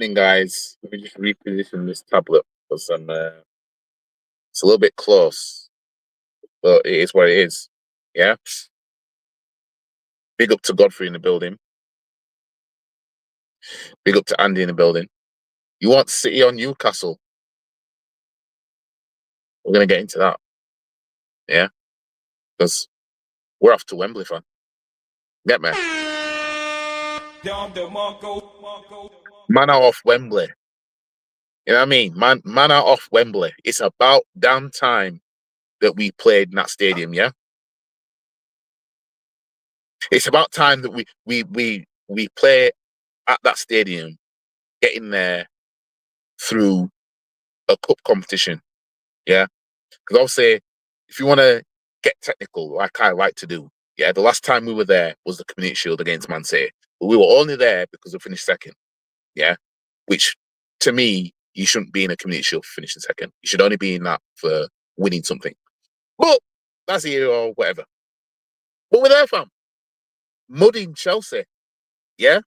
happening, guys? Let me just reposition this tablet because it's a little bit close, but it is what it is. Yeah. Big up to Godfrey in the building. Big up to Andy in the building. You want City or Newcastle? We're gonna get into that. Yeah, because we're off to Wembley, fam. Get me. Man are off Wembley. You know what I mean? Man are off Wembley. It's about damn time that we played in that stadium, yeah? It's about time that we play at that stadium, getting there through a cup competition, yeah? Because obviously, if you want to get technical, like I like to do, yeah, the last time we were there was the Community Shield against Man City. But we were only there because we finished second, yeah? Which, to me, you shouldn't be in a Community Shield for finishing second. You should only be in that for winning something. Well, that's here or whatever. But we're there, fam. Mudding Chelsea, yeah?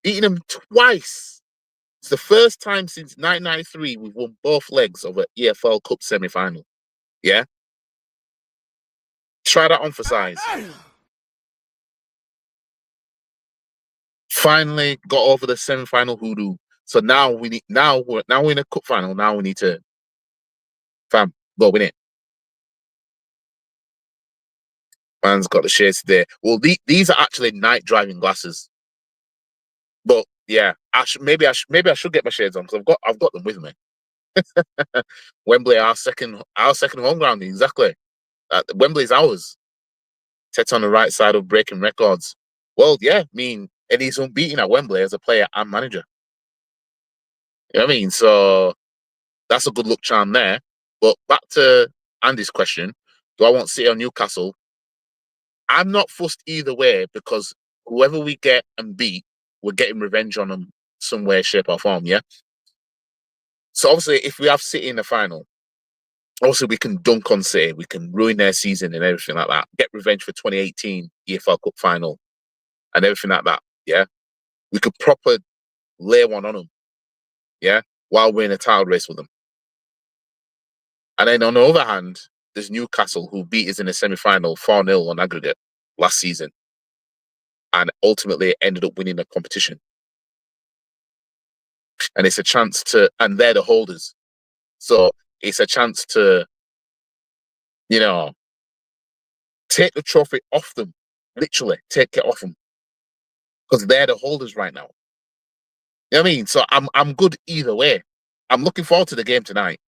Beating them twice. It's the first time since 1993 we've won both legs of an EFL Cup semi-final, yeah? Try that on for size. Finally got over the semi-final hoodoo. So now we're in a cup final. Now we need to, fam, go win it. Man's got the shades today. Well, these are actually night driving glasses. But yeah, maybe I should get my shades on because I've got them with me. Wembley, our second home ground, exactly. Wembley's ours. Tet's on the right side of breaking records. Well, yeah, and he's unbeaten at Wembley as a player and manager. You know what I mean? So that's a good luck charm there. But back to Andy's question, do I want City or Newcastle? I'm not fussed either way because whoever we get and beat, we're getting revenge on them some way, shape or form, yeah? So obviously, if we have City in the final, obviously we can dunk on City, we can ruin their season and everything like that, get revenge for 2018 EFL Cup final and everything like that, yeah? We could proper lay one on them, yeah? While we're in a title race with them. And then on the other hand, there's Newcastle who beat us in the semi-final 4-0 on aggregate last season and ultimately ended up winning the competition. And it's a chance to, and they're the holders. So it's a chance to, take the trophy off them. Literally, take it off them. Because they're the holders right now. You know what I mean? So I'm good either way. I'm looking forward to the game tonight.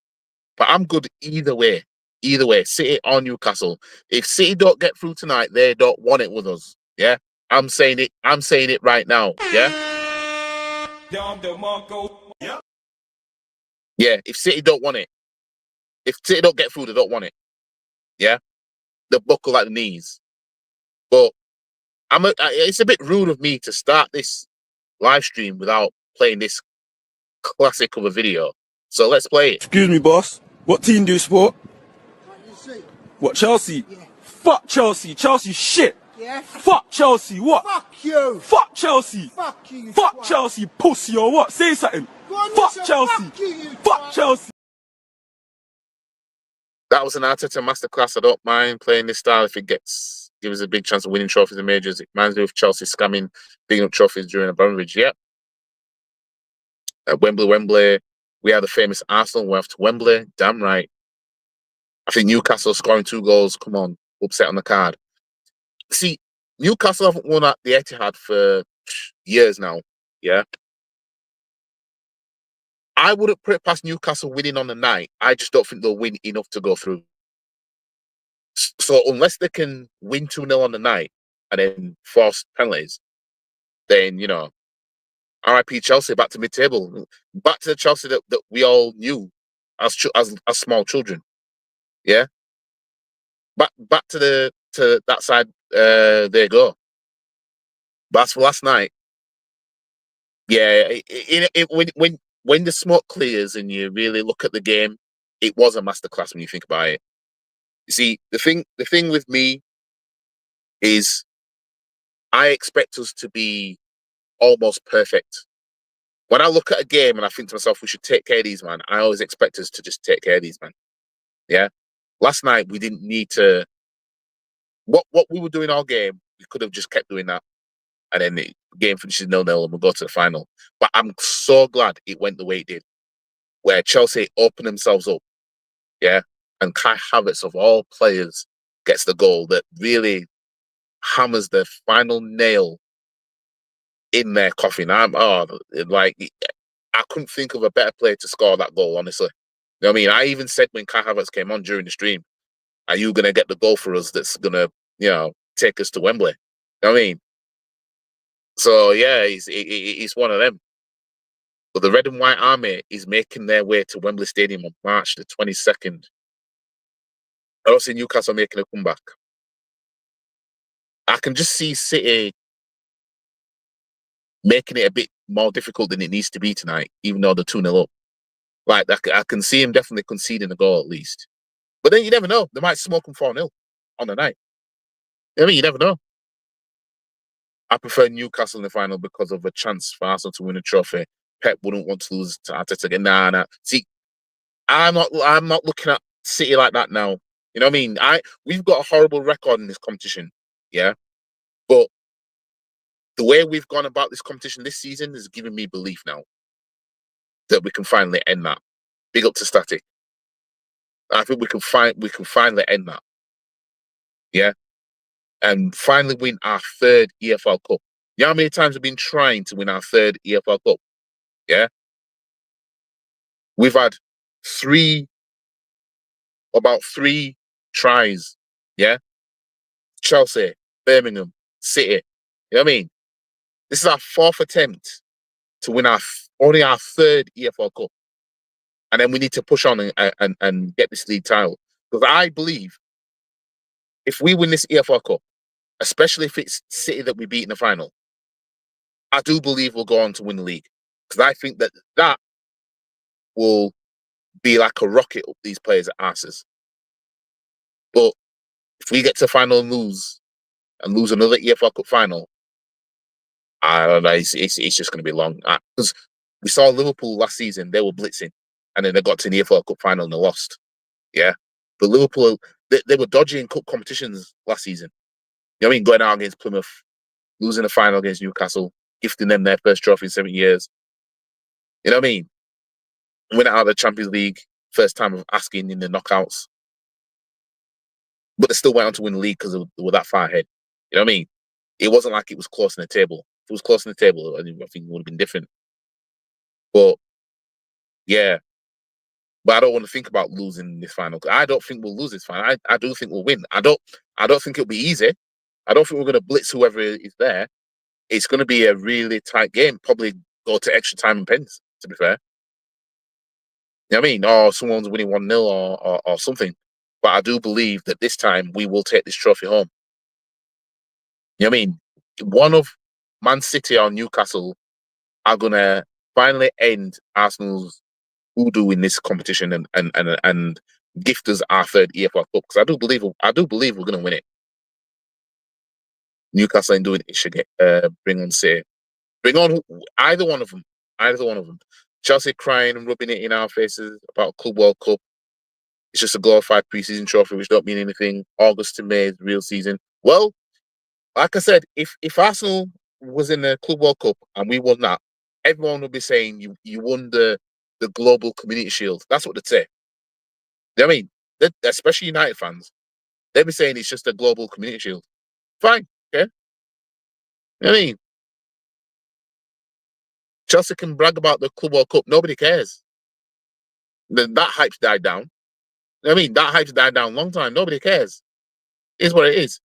But I'm good either way. Either way, City or Newcastle. If City don't get through tonight, they don't want it with us. Yeah? I'm saying it right now. Yeah? Yeah, if City don't want it. If City don't get through, they don't want it. Yeah? They buckle at the knees. But it's a bit rude of me to start this live stream without playing this classic of a video. So let's play it. Excuse me, boss. What team do you support? What, Chelsea? Yeah. Fuck Chelsea. Chelsea shit. Yeah. Fuck Chelsea. What? Fuck you. Fuck Chelsea. Fuck you. Fuck Chelsea, pussy or what? Say something. Fuck Chelsea. Fuck Chelsea. That was an Arteta masterclass. I don't mind playing this style if it gives us a big chance of winning trophies and majors. It reminds me of Chelsea scamming, bigging up trophies during Abramovich. Yeah. At Wembley. We have the famous Arsenal. We're off to Wembley. Damn right. I think Newcastle scoring 2 goals. Come on, upset on the card. See, Newcastle haven't won at the Etihad for years now. Yeah. I wouldn't put it past Newcastle winning on the night. I just don't think they'll win enough to go through. So unless they can win 2-0 on the night and then force penalties, then, RIP Chelsea back to mid-table. Back to the Chelsea that we all knew as small children. Yeah? Back to that side, there you go. But as for last night, yeah, when the smoke clears and you really look at the game, it was a masterclass when you think about it. You see, the thing with me is I expect us to be almost perfect when I look at a game and I think to myself, we should take care of these, man, I always expect us to just take care of these, man. Yeah. Last night, we didn't need to. What we were doing all game, we could have just kept doing that. And then the game finishes 0-0 and we'll go to the final. But I'm so glad it went the way it did, where Chelsea opened themselves up. Yeah. And Kai Havertz, of all players, gets the goal that really hammers the final nail in their coffin. I couldn't think of a better player to score that goal, honestly. You know what I mean? I even said when Kai Havertz came on during the stream, are you going to get the goal for us that's going to, take us to Wembley? You know what I mean? So, yeah, he's one of them. But the Red and White Army is making their way to Wembley Stadium on March the 22nd. I don't see Newcastle making a comeback. I can just see City making it a bit more difficult than it needs to be tonight, even though they're 2-0 up. Like, I can see him definitely conceding a goal at least. But then you never know. They might smoke him 4-0 on the night. I mean, you never know. I prefer Newcastle in the final because of a chance for Arsenal to win a trophy. Pep wouldn't want to lose to Arteta again. Nah. See, I'm not looking at City like that now. You know what I mean? We've got a horrible record in this competition. Yeah. But the way we've gone about this competition this season is giving me belief now that we can finally end that. Big up to Static. I think we can finally end that. Yeah. And finally win our third EFL Cup. You know how many times we've been trying to win our third EFL Cup? Yeah. We've had about three tries. Yeah. Chelsea, Birmingham, City. You know what I mean? This is our fourth attempt to win only our third EFL Cup. And then we need to push on and get this league title. Because I believe if we win this EFL Cup, especially if it's City that we beat in the final, I do believe we'll go on to win the league. Because I think that will be like a rocket up these players' asses. But if we get to the final and lose another EFL Cup final, I don't know, it's just going to be long. Because we saw Liverpool last season, they were blitzing. And then they got to the EFL Cup final and they lost. Yeah. But Liverpool, they were dodgy in cup competitions last season. You know what I mean? Going out against Plymouth, losing the final against Newcastle, gifting them their first trophy in 7 years. You know what I mean? Winning out of the Champions League, first time of asking in the knockouts. But they still went on to win the league because they were that far ahead. You know what I mean? It wasn't like it was close in the table. If it was close in the table, I think it would have been different. But, yeah. But I don't want to think about losing this final. I don't think we'll lose this final. I do think we'll win. I don't think it'll be easy. I don't think we're going to blitz whoever is there. It's going to be a really tight game. Probably go to extra time and pens, to be fair. You know what I mean? Or someone's winning 1-0 or something. But I do believe that this time we will take this trophy home. You know what I mean? One of Man City or Newcastle are going to finally end Arsenal's voodoo in this competition and gift us our third EFL Cup. Because I do believe we're going to win it. Newcastle ain't doing it. It should bring on City. Bring on either one of them. Either one of them. Chelsea crying and rubbing it in our faces about Club World Cup. It's just a glorified pre-season trophy, which don't mean anything. August to May is the real season. Well, like I said, if Arsenal was in the Club World Cup and we won that, everyone would be saying you won the Global Community Shield. That's what they'd say. You know what I mean? Especially United fans. They'd be saying it's just a Global Community Shield. Fine, okay? You know what I mean? Chelsea can brag about the Club World Cup. Nobody cares. That hype's died down. You know what I mean? That hype's died down a long time. Nobody cares. It is what it is.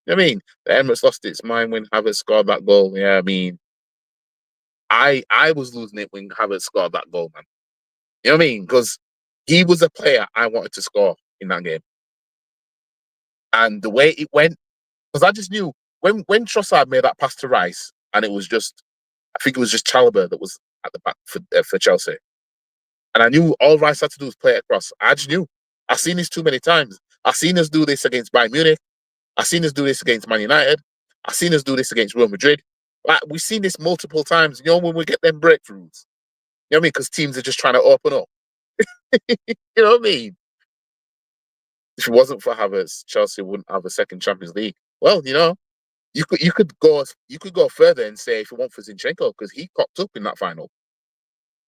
You know what I mean? The Emirates lost its mind when Havertz scored that goal. Yeah, I mean, I was losing it when Havertz scored that goal, man. You know what I mean? Because he was a player I wanted to score in that game. And the way it went, because I just knew when Trossard made that pass to Rice, and it was just, I think it was just Chalobah that was at the back for Chelsea. And I knew all Rice had to do was play it across. I just knew. I've seen this too many times. I've seen us do this against Bayern Munich. I've seen us do this against Man United. I've seen us do this against Real Madrid. Like we've seen this multiple times. You know, when we get them breakthroughs. You know what I mean? Because teams are just trying to open up. You know what I mean? If it wasn't for Havertz, Chelsea wouldn't have a second Champions League. Well, you know, you could go further and say if it weren't for Zinchenko, because he cocked up in that final.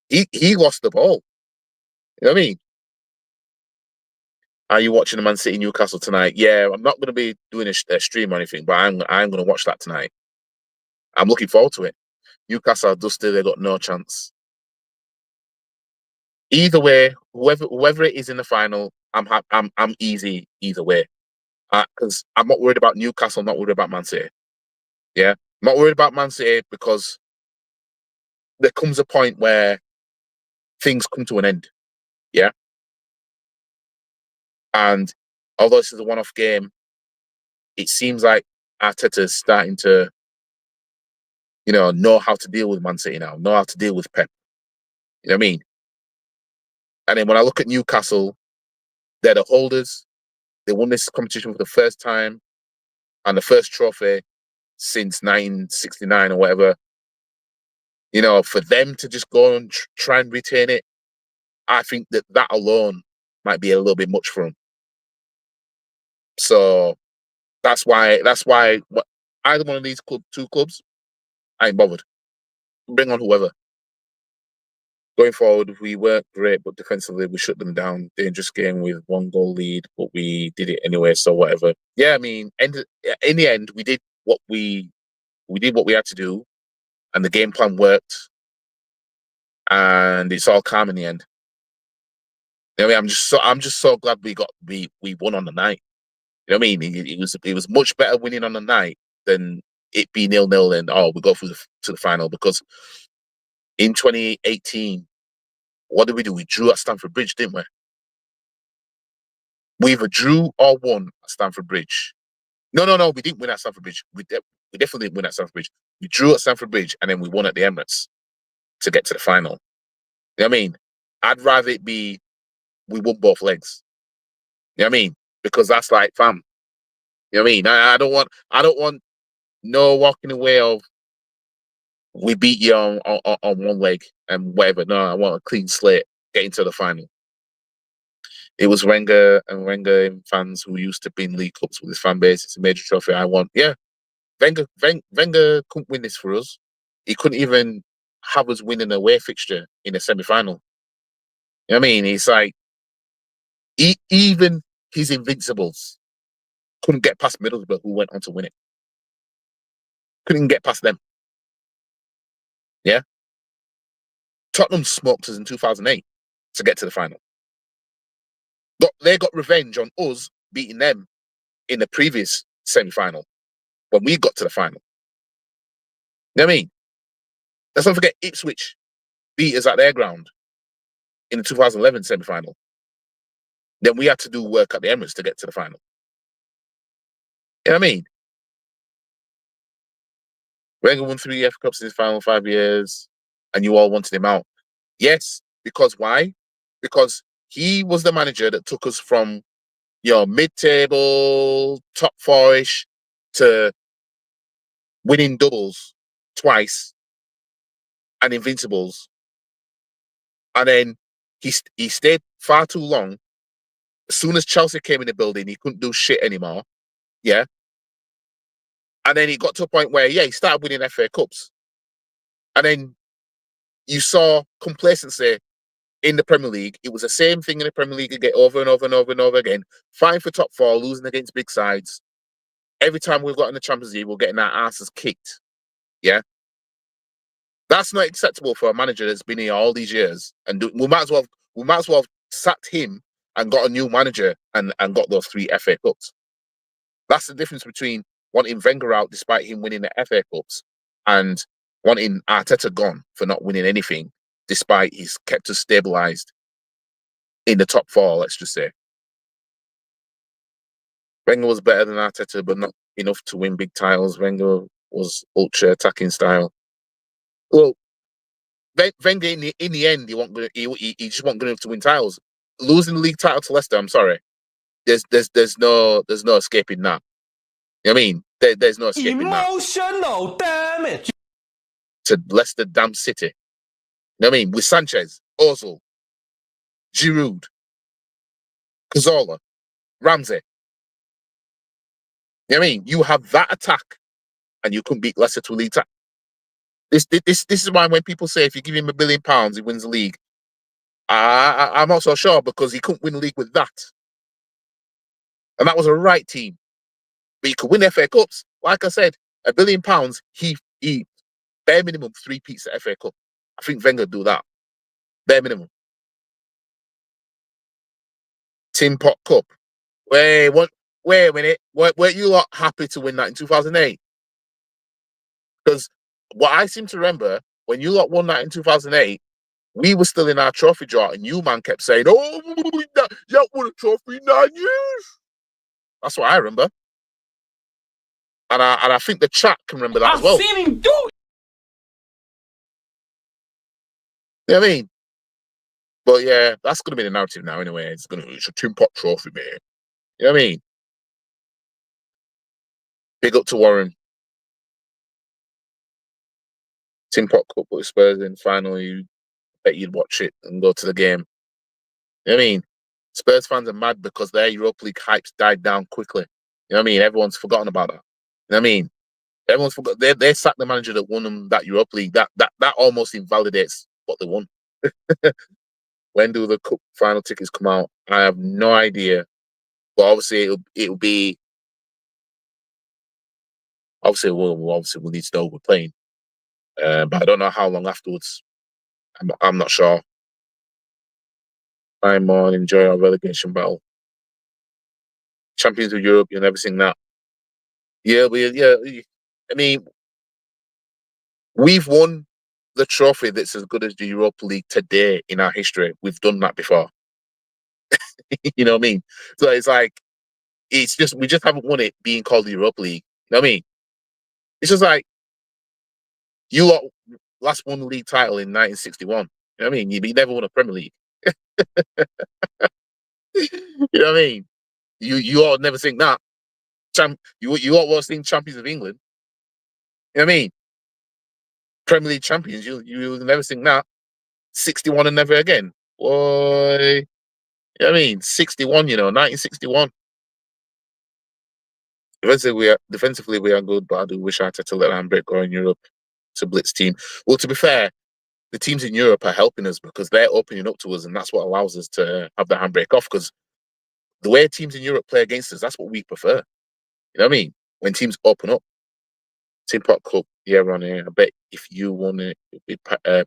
He lost the ball. You know what I mean? Are you watching the Man City Newcastle tonight? Yeah, I'm not going to be doing a stream or anything, but I'm going to watch that tonight. I'm looking forward to it. Newcastle are dusty; they got no chance. Either way, whoever it is in the final, I'm easy either way. Because I'm not worried about Newcastle, I'm not worried about Man City. Yeah, I'm not worried about Man City because there comes a point where things come to an end. Yeah, and although this is a one-off game, it seems like Arteta's starting to, know how to deal with Man City now, know how to deal with Pep. You know what I mean? And then when I look at Newcastle, they're the holders. They won this competition for the first time and the first trophy since 1969 or whatever. You know, for them to just go and try and retain it, I think that alone might be a little bit much for them. So that's why either one of these two clubs, I ain't bothered. Bring on whoever. Going forward, we weren't great, but defensively we shut them down. Dangerous game with 1-goal lead, but we did it anyway. So whatever. Yeah, I mean, in the end, we did what we had to do, and the game plan worked, and it's all calm in the end. You know what I mean? I'm just so glad we won on the night. You know what I mean? It was much better winning on the night than it be 0-0 and we go through to the final, because in 2018, what did we do? We drew at Stamford Bridge, didn't we? We either drew or won at Stamford Bridge. No, we didn't win at Stamford Bridge. We definitely didn't win at Stamford Bridge. We drew at Stamford Bridge and then we won at the Emirates to get to the final. You know what I mean? I'd rather it be we won both legs. You know what I mean? Because that's like, fam. You know what I mean? I don't want no walking away of we beat you on one leg and whatever. No, I want a clean slate getting to the final. It was Wenger and Wenger fans who used to win League Cups with his fan base. It's a major trophy I want. Yeah, Wenger couldn't win this for us. He couldn't even have us win an away fixture in a semi-final. You know what I mean? It's like even his Invincibles couldn't get past Middlesbrough, who went on to win it. Couldn't get past them. Yeah. Tottenham smoked us in 2008 to get to the final. They got revenge on us beating them in the previous semi-final when we got to the final. You know what I mean? Let's not forget Ipswich beat us at their ground in the 2011 semi-final. Then we had to do work at the Emirates to get to the final. You know what I mean? Wenger won 3 EFL Cups in his final 5 years, and you all wanted him out. Yes, because why? Because he was the manager that took us from mid-table, top 4-ish, to winning doubles twice and Invincibles. And then he stayed far too long. As soon as Chelsea came in the building, he couldn't do shit anymore. Yeah. And then he got to a point where, he started winning FA Cups. And then you saw complacency in the Premier League. It was the same thing in the Premier League again, over and over and over and over again. Fighting for top 4, losing against big sides. Every time we've got in the Champions League, we're getting our asses kicked. Yeah. That's not acceptable for a manager that's been here all these years. And we might as well have sacked him and got a new manager and got those 3 FA Cups. That's the difference between wanting Wenger out despite him winning the FA Cups and wanting Arteta gone for not winning anything despite he's kept us stabilised in the top 4, let's just say. Wenger was better than Arteta, but not enough to win big titles. Wenger was ultra attacking style. Well, Wenger in the end, he just wasn't good enough to win titles. Losing the league title to Leicester, I'm sorry. There's no escaping that. You know what I mean? There's no escaping that. Emotional damage. to Leicester damn City. You know what I mean? With Sanchez, Ozil, Giroud, Cazorla, Ramsey. You know what I mean? You have that attack and you couldn't beat Leicester to a league title. This is why when people say if you give him £1 billion, he wins the league. I'm not so sure because he couldn't win the league with that. And that was a right team. But he could win FA Cups. Like I said, £1 billion, he bare minimum 3 peats at FA Cup. I think Wenger do that. Bare minimum. Tin Pot Cup. Wait a minute. Weren't you lot happy to win that in 2008? Because what I seem to remember, when you lot won that in 2008, we were still in our trophy draw, and you man kept saying, "Oh, you won a trophy in 9 years." That's what I remember, and I think the chat can remember that as well. I've seen him do it. You know what I mean? But yeah, that's gonna be the narrative now. Anyway, it's a Tin Pot trophy, man. You know what I mean? Big up to Warren. Tin Pot Cup with Spurs in final. You bet you'd watch it and go to the game. You know what I mean? Spurs fans are mad because their Europa League hypes died down quickly. You know what I mean? Everyone's forgotten about that. You know what I mean? Everyone's forgot. They sacked the manager that won them that Europa League. That almost invalidates what they won. When do the cup final tickets come out? I have no idea. But obviously it'll be obviously we'll need to know we're playing. But I don't know how long afterwards. I'm not sure. I'm on enjoy our relegation battle. Champions of Europe, you'll never sing that. Yeah. I mean, we've won the trophy that's as good as the Europa League today in our history. We've done that before. You know what I mean? So it's like it's just we just haven't won it being called the Europa League. You know what I mean? It's just like you lot last won the league title in 1961. You know what I mean? You never won a Premier League. You know what I mean? You all never think that. You all was sing champions of England. You know what I mean? Premier League champions. You never sing that. 61 and never again. Boy. You know what I mean? 61, 1961. Defensively we are good, but I do wish I had to let handbrake go in Europe to blitz team. Well, to be fair, the teams in Europe are helping us because they're opening up to us, and that's what allows us to have the handbrake off. Because the way teams in Europe play against us, that's what we prefer. You know what I mean? When teams open up, Tin Pot Cup year on year. I bet if you won it, it'd be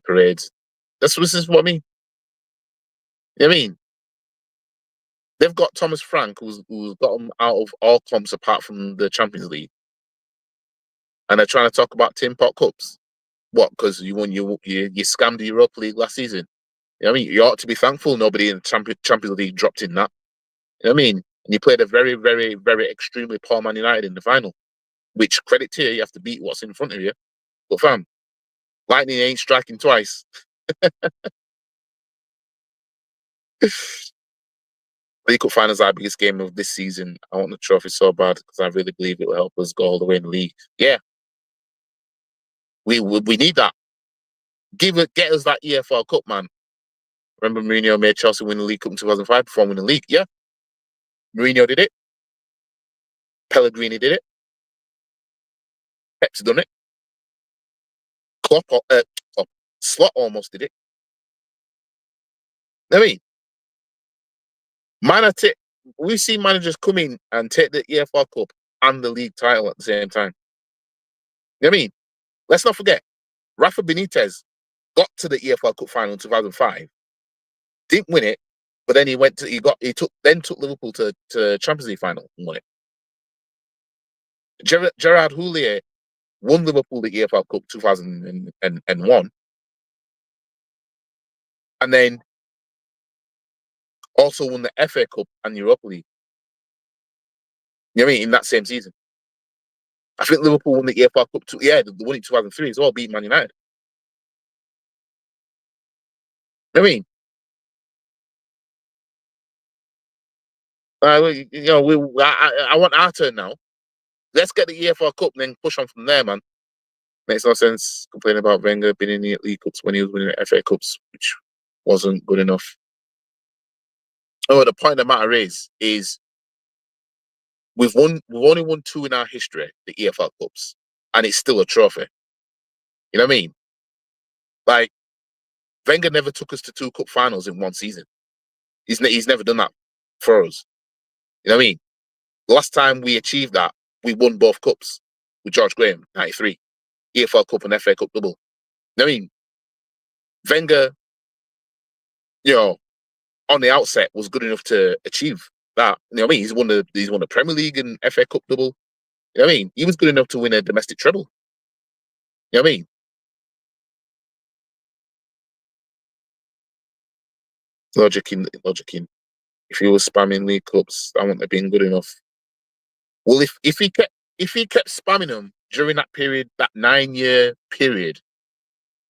parades. This is what I mean. You know what I mean? They've got Thomas Frank, who's got them out of all comps apart from the Champions League, and they're trying to talk about Tin Pot Cups. What? Because you won you scammed the Europa League last season. You know what I mean? You ought to be thankful nobody in the Champions League dropped in that. You know what I mean? And you played a very, very, very extremely poor Man United in the final. Which, credit to you have to beat what's in front of you. But fam, lightning ain't striking twice. League Cup finals are our biggest game of this season. I want the trophy so bad because I really believe it will help us go all the way in the league. Yeah, we need that. Get us that EFL Cup, man. Remember Mourinho made Chelsea win the League Cup in 2005 before winning the league? Yeah. Mourinho did it. Pellegrini did it. Pep's done it. Slot almost did it. I mean, we've seen managers come in and take the EFL Cup and the league title at the same time. You know what I mean? Let's not forget, Rafa Benitez got to the EFL Cup final in 2005, didn't win it, but then he took Liverpool to Champions League final and won it. Gerard Houllier won Liverpool the EFL Cup 2001, and then also won the FA Cup and Europa League. You know what I mean? In that same season. I think Liverpool won the EFL Cup too. Yeah, they won it in 2003 as well, beat Man United. You know what I mean? I want our turn now. Let's get the EFL Cup and then push on from there, man. Makes no sense complaining about Wenger being in the League Cups when he was winning the FA Cups, which wasn't good enough. Oh, the point of the matter is we've only won 2 in our history, the EFL Cups, and it's still a trophy. You know what I mean? Like, Wenger never took us to 2 cup finals in one season. He's never done that for us. You know what I mean? The last time we achieved that, we won both cups with George Graham, 93. EFL Cup and FA Cup double. You know what I mean? Wenger, on the outset was good enough to achieve that. You know what I mean? He's won the Premier League and FA Cup double. You know what I mean? He was good enough to win a domestic treble. You know what I mean? Logic in. If he was spamming League Cups, that wouldn't have been good enough. Well, if he kept spamming them during that period, that 9-year period,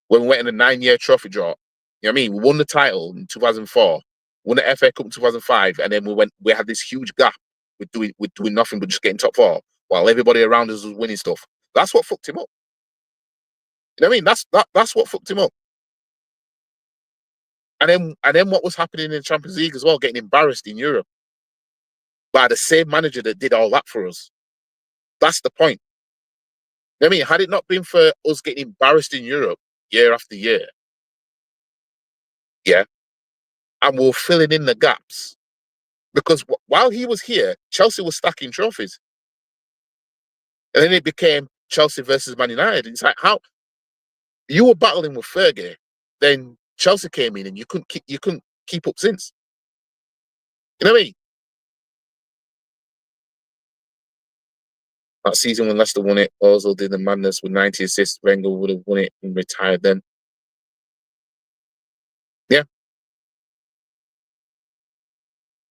when we went in a 9-year trophy draw, you know what I mean? We won the title in 2004, won the FA Cup in 2005, and then we had this huge gap with doing nothing but just getting top 4, while everybody around us was winning stuff. That's what fucked him up. You know what I mean? That's what fucked him up. And then what was happening in the Champions League as well, getting embarrassed in Europe by the same manager that did all that for us. That's the point. You know what I mean? Had it not been for us getting embarrassed in Europe year after year, yeah, and we're filling in the gaps. Because while he was here, Chelsea was stacking trophies. And then it became Chelsea versus Man United. It's like, how you were battling with Fergie, then Chelsea came in and you couldn't keep up since. You know what I mean? That season when Leicester won it, Ozil did the madness with 90 assists. Wenger would have won it and retired then. Yeah.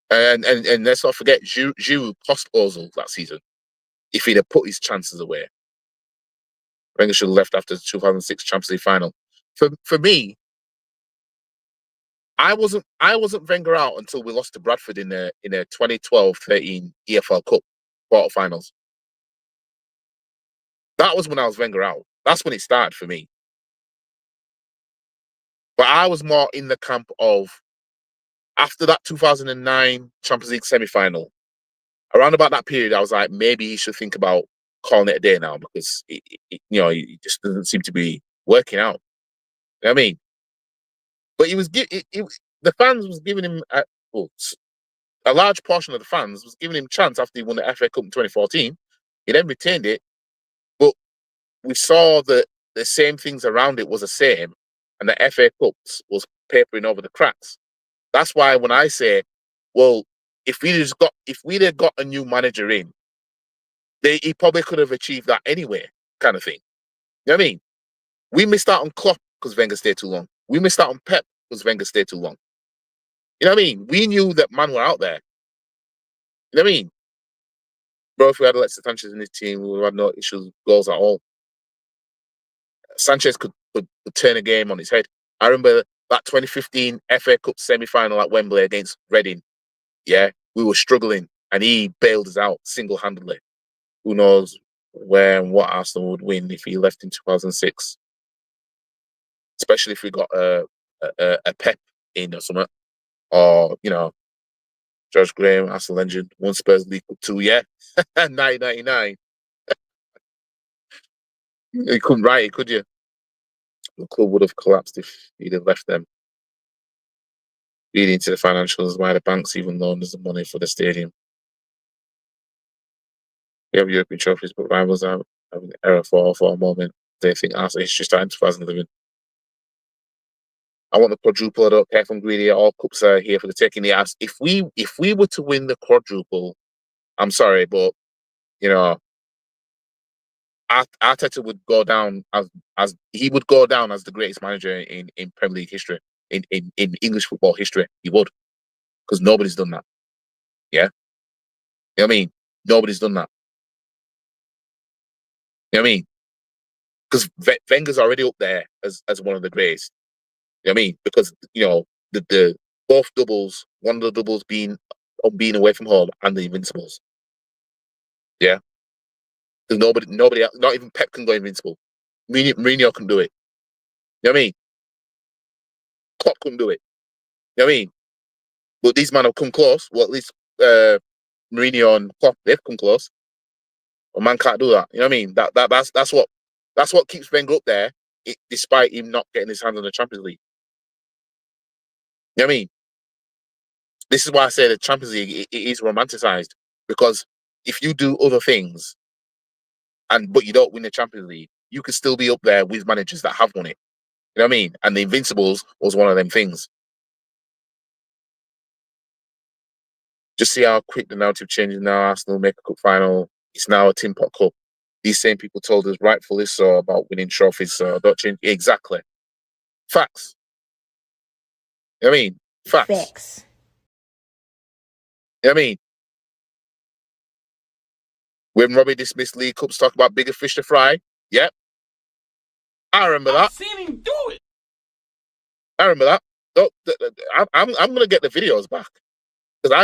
And let's not forget, Giroud cost Ozil that season. If he'd have put his chances away, Wenger should have left after the 2006 Champions League final. For me, I wasn't Wenger out until we lost to Bradford in a 2012-13 EFL Cup quarterfinals. That was when I was Wenger out. That's when it started for me. But I was more in the camp of after that 2009 Champions League semi-final. Around about that period, I was like, maybe he should think about calling it a day now because it just doesn't seem to be working out. You know what I mean? But the fans was giving him a large portion of the fans was giving him chance after he won the FA Cup in 2014. He then retained it, but we saw that the same things around it was the same, and the FA Cups was papering over the cracks. That's why when I say, well, if we'd have got a new manager in, he probably could have achieved that anyway, kind of thing. You know what I mean? We missed out on Klopp because Wenger stayed too long. We missed out on Pep because Wenger stayed too long. You know what I mean? We knew that man were out there. You know what I mean? Bro, if we had Alexis Sanchez in his team, we would have had no issues with goals at all. Sanchez could turn a game on his head. I remember that 2015 FA Cup semi-final at Wembley against Reading. Yeah, we were struggling, and he bailed us out single-handedly. Who knows where and what Arsenal would win if he left in 2006? Especially if we got a Pep in or something, or George Graham, Arsenal legend, won Spurs League Cup 2, yeah, 1999. You couldn't write it, could you? The club would have collapsed if he'd have left them. Leading to the financials why the banks even loaned us the money for the stadium. We have European trophies, but rivals are having an error for a moment. They think Arsenal history started in 2011. I want the quadruple. I don't care if I'm greedy. All cups are here for the taking. The ass. If we were to win the quadruple, I'm sorry, but Arteta would go down as he would go down as the greatest manager in Premier League history, in English football history. He would, because nobody's done that. Yeah, you know what I mean. Nobody's done that. You know what I mean? Because Wenger's already up there as one of the greatest. You know what I mean? Because the both doubles, one of the doubles being away from home and the Invincibles. Yeah, because nobody, not even Pep can go invincible. Mourinho couldn't do it. You know what I mean? Klopp couldn't do it. You know what I mean? But these men have come close. Well, at least Mourinho and Klopp, they've come close. A man can't do that. You know what I mean? That's what keeps Wenger up there, despite him not getting his hands on the Champions League. You know what I mean? This is why I say the Champions League it is romanticized, because if you do other things but you don't win the Champions League, you could still be up there with managers that have won it. You know what I mean? And the Invincibles was one of them things. Just see how quick the narrative changes now. Arsenal make a cup final. It's now a Tin Pot Cup. These same people told us rightfully so about winning trophies, so don't change. Exactly. Facts. You know what I mean? Facts. You know what I mean? When Robbie dismissed League Cups, talk about bigger fish to fry. Yep. I remember that. I've seen him do it. I remember that. I'm gonna get the videos back, because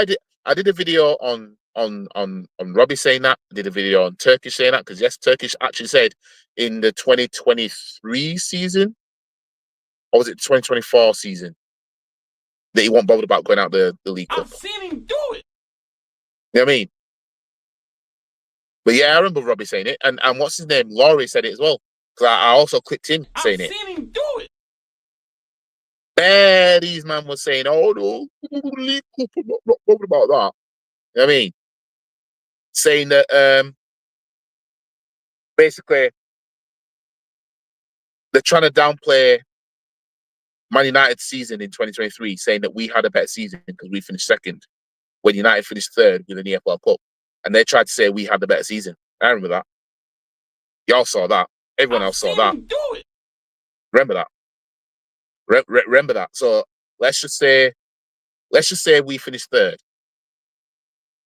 I did a video on Robbie saying that. I did a video on Turkish saying that, because yes, Turkish actually said in the 2023 season, or was it 2024 season, that he wasn't bothered about going out the League Cup. I've seen him do it. You know what I mean? But yeah, I remember Robbie saying it, and what's his name? Laurie said it as well, because I also clicked him saying it. I've seen him do it. There, these man was saying, "Oh no, League Cup, I'm not bothered about that." You know what I mean? Saying that basically they're trying to downplay Man United's season in 2023, saying that we had a better season because we finished second, when United finished third with an EFL Cup, and they tried to say we had the better season. I remember that. Y'all saw that. Everyone else saw that. Do it. Remember that. Remember that. So let's just say we finished third.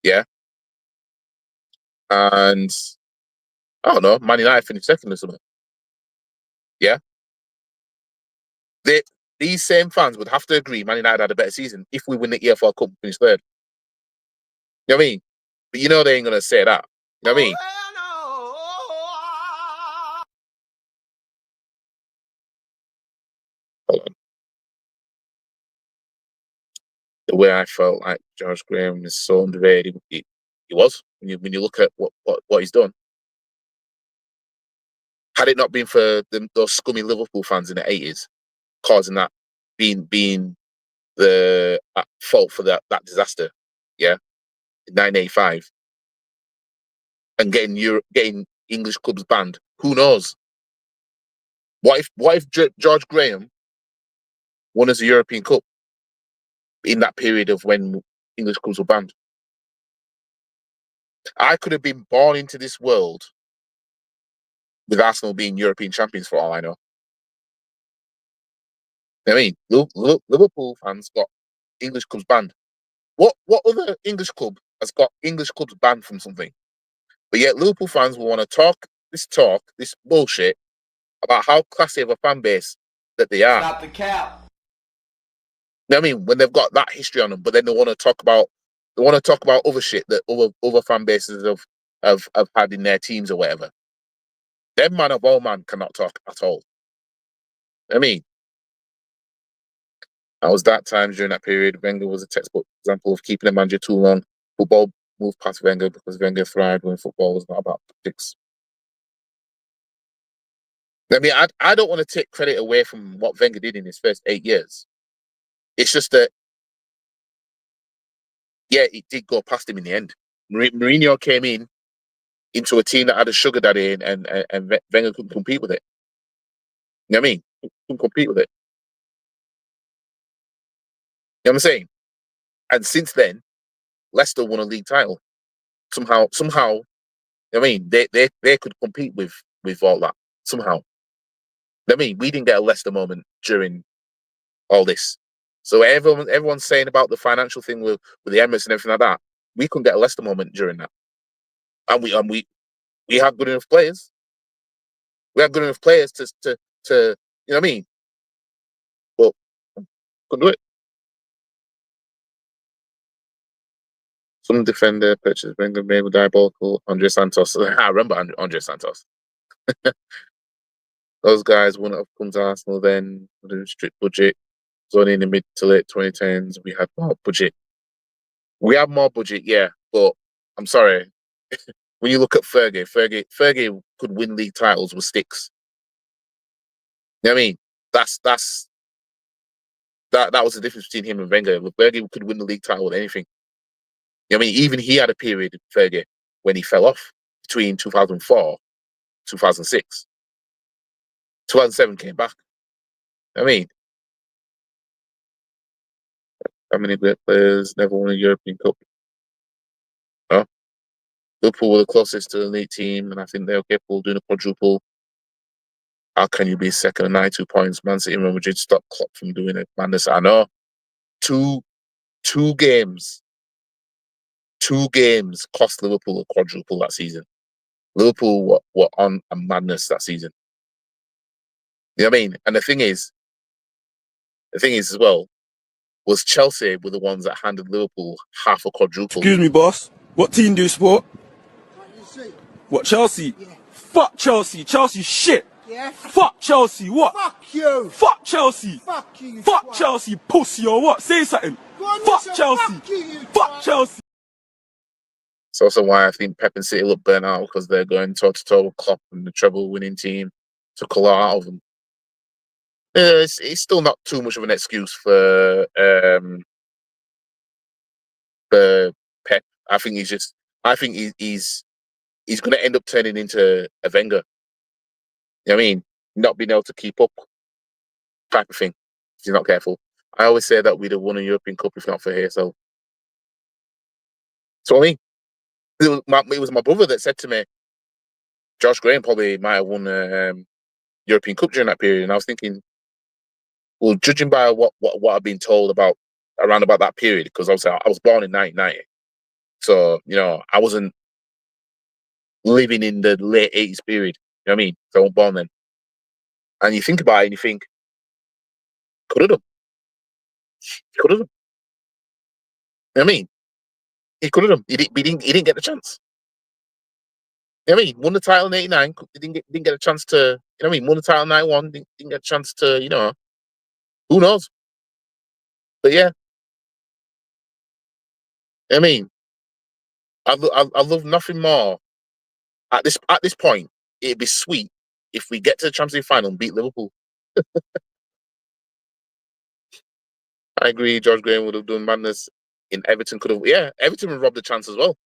Yeah. And I don't know, Man United finished second or something. Yeah. These same fans would have to agree Man United had a better season if we win the EFL Cup and finish third. You know what I mean? But you know they ain't gonna say that. You know what I mean? Hold on. The way I felt like George Graham is so underrated, he was. When you look at what he's done. Had it not been for those scummy Liverpool fans in the 80s causing that, being the fault for that disaster, yeah, in 1985, and getting English clubs banned, who knows? What if George Graham won us a European Cup in that period of when English clubs were banned? I could have been born into this world with Arsenal being European champions for all I know. I mean, Liverpool fans got English clubs banned. What other English club has got English clubs banned from something? But yet Liverpool fans will want to talk this bullshit about how classy of a fan base that they are. Stop the cap. You know what I mean? When they've got that history on them, but then they want to talk about other shit that other fan bases have had in their teams or whatever. Them man of all man cannot talk at all. You know what I mean, that was that time during that period. Wenger was a textbook example of keeping a manager too long. Football moved past Wenger because Wenger thrived when football was not about tactics. I mean, I don't want to take credit away from what Wenger did in his first 8 years. It's just that, yeah, it did go past him in the end. Mourinho came into a team that had a sugar daddy, and Wenger couldn't compete with it. You know what I mean? Couldn't compete with it. You know what I'm saying? And since then, Leicester won a league title. Somehow, you know what I mean? They could compete with all that. Somehow. You know what I mean? We didn't get a Leicester moment during all this. So everyone's saying about the financial thing with the Emirates and everything like that. We couldn't get a Leicester moment during that. And we have good enough players. We have good enough players to you know what I mean? But couldn't do it. Some defender purchased Wenger made with diabolical Andre Santos. I remember Andre Santos. Those guys wouldn't have come to Arsenal then with a strict budget. It was only in the mid to late 2010s we had more budget. We have more budget, yeah, but I'm sorry. When you look at Fergie could win league titles with sticks. You know what I mean? That was the difference between him and Wenger. Fergie could win the league title with anything. You know what I mean? Even he had a period, Fergie, when he fell off between 2004, 2006. 2007 came back. You know what I mean? How many great players never won a European Cup? Huh? Liverpool were the closest to the elite team, and I think they were capable of doing a quadruple. How can you be second and 92 points? Man City and Real Madrid stopped Klopp from doing it. Madness. I know. Two games cost Liverpool a quadruple that season. Liverpool were on a madness that season. You know what I mean? And the thing is as well, was Chelsea were the ones that handed Liverpool half a quadruple. Excuse me, boss. What team do you support? What, Chelsea? Yeah. Fuck Chelsea. Chelsea shit. Yeah. Fuck Chelsea. What? Fuck you. Fuck Chelsea. Fuck you. Fuck twat. Chelsea, pussy or what? Say something. On, Fuck listen, Chelsea. Fuck you, Fuck twat. Chelsea. It's also why I think Pep and City look burnt out because they're going toe to toe with Klopp and the treble winning team took a lot out of them. It's still not too much of an excuse for Pep. I think he's going to end up turning into a Wenger. You know what I mean? Not being able to keep up, type of thing. If he's not careful. I always say that we'd have won a European Cup if not for here. So I mean, it was my brother that said to me, Josh Graham probably might have won a European Cup during that period, and I was thinking, well, judging by what I've been told about around about that period, because obviously I was born in 1990, so I wasn't living in the late 80s period. You know what I mean? So I wasn't born then. And you think about it, and you think, could have done. You know what I mean? He could have done. He didn't get the chance. You know what I mean? Won the title in '89. He didn't get a chance to. You know what I mean? Won the title in '91. Didn't get a chance to. Who knows? But yeah, I mean, I love nothing more. At this point, it'd be sweet if we get to the Champions League final and beat Liverpool. I agree. George Graham would have done madness. In Everton could have. Yeah, Everton would rob the chance as well.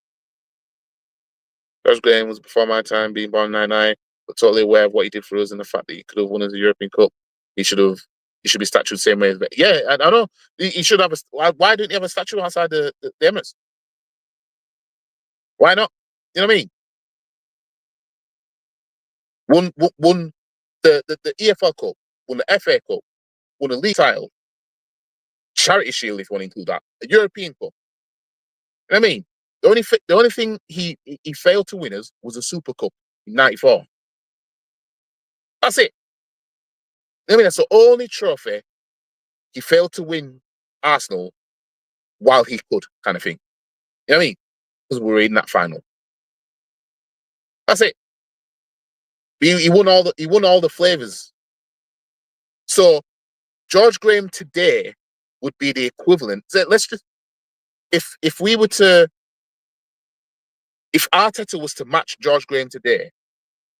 George Graham was before my time, being born in '99, but totally aware of what he did for us and the fact that he could have won us a European Cup. He should be statued the same way. Yeah, I know. He should have why didn't he have a statue outside the Emirates? Why not? You know what I mean? Won the EFL Cup, won the FA Cup, won a league title, Charity Shield if you want to include that, a European Cup. You know what I mean? The only thing he failed to win us was a Super Cup in '94. That's it. I mean, that's the only trophy he failed to win Arsenal while he could, kind of thing. You know what I mean? Because we were in that final. That's it. He won all the flavors. So George Graham today would be the equivalent. So let's just if we were to if Arteta was to match George Graham today,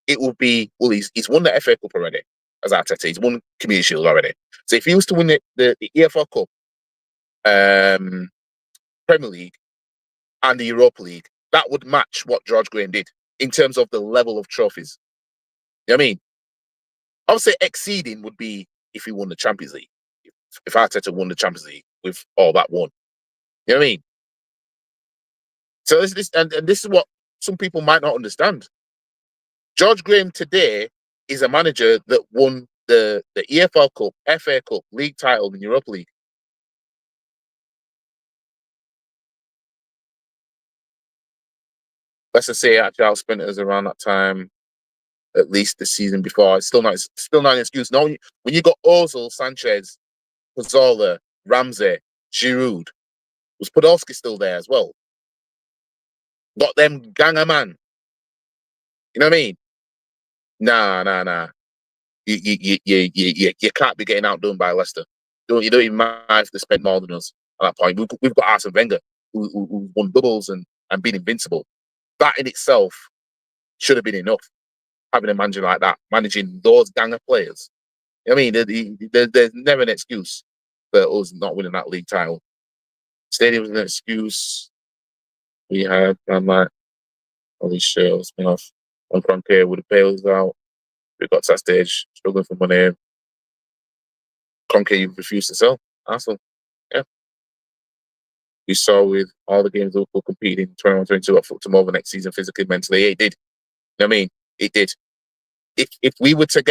it would be he's won the FA Cup already as Arteta. He's won Community Shield already. So if he was to win the EFL Cup, Premier League, and the Europa League, that would match what George Graham did in terms of the level of trophies. You know what I mean? Obviously, exceeding would be if he won the Champions League. If Arteta won the Champions League with all that won. You know what I mean? So this is what some people might not understand. George Graham today is a manager that won the EFL Cup, FA Cup, league title, and Europa League. Let's just say actually outspent us around that time, at least the season before. It's still not an excuse. No, when you got Ozil, Sanchez, Pizzola, Ramsey, Giroud, was Podolski still there as well? Got them gang of man. You know what I mean? Nah. You can't be getting outdone by Leicester. You don't even mind if they spend more than us at that point. We've got Arsene Wenger, who won doubles and been invincible. That in itself should have been enough. Having a manager like that, managing those gang of players. I mean, there's never an excuse for us not winning that league title. Stadium was an excuse. We had, I'm like, all these shows, spin off. On Cronke with the Bales out. We got to that stage, struggling for money. Cronke refused to sell. Arsenal. Yeah. We saw with all the games Liverpool competed in 21-22, I fucked them over next season physically, mentally. It did. You know what I mean? It did. If we were to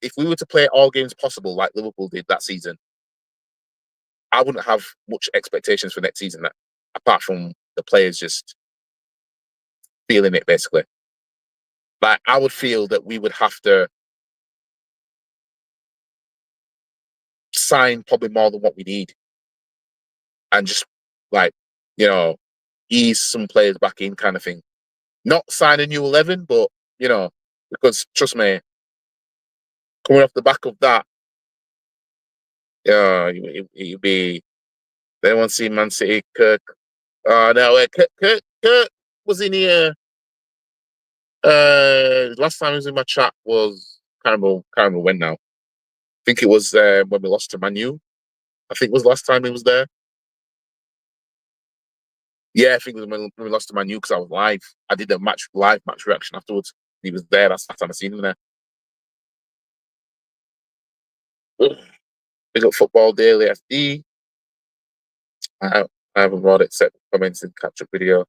if we were to play all games possible like Liverpool did that season, I wouldn't have much expectations for next season, apart from the players just feeling it, basically. Like, I would feel that we would have to sign probably more than what we need and just, like, you know, ease some players back in kind of thing. Not sign a new 11, but, you know, because trust me, coming off the back of that, you'd be, they want to see Man City, Kirk. No, Kirk was in here. Last time he was in my chat was, can't remember when now. I think it was when we lost to Man U. I think it was last time he was there. Yeah, I think it was when we lost to Man U because I was live. I did a live match reaction afterwards. He was there. That's the last time I seen him there. Big up Football Daily FD. I haven't brought it except comments and catch up video.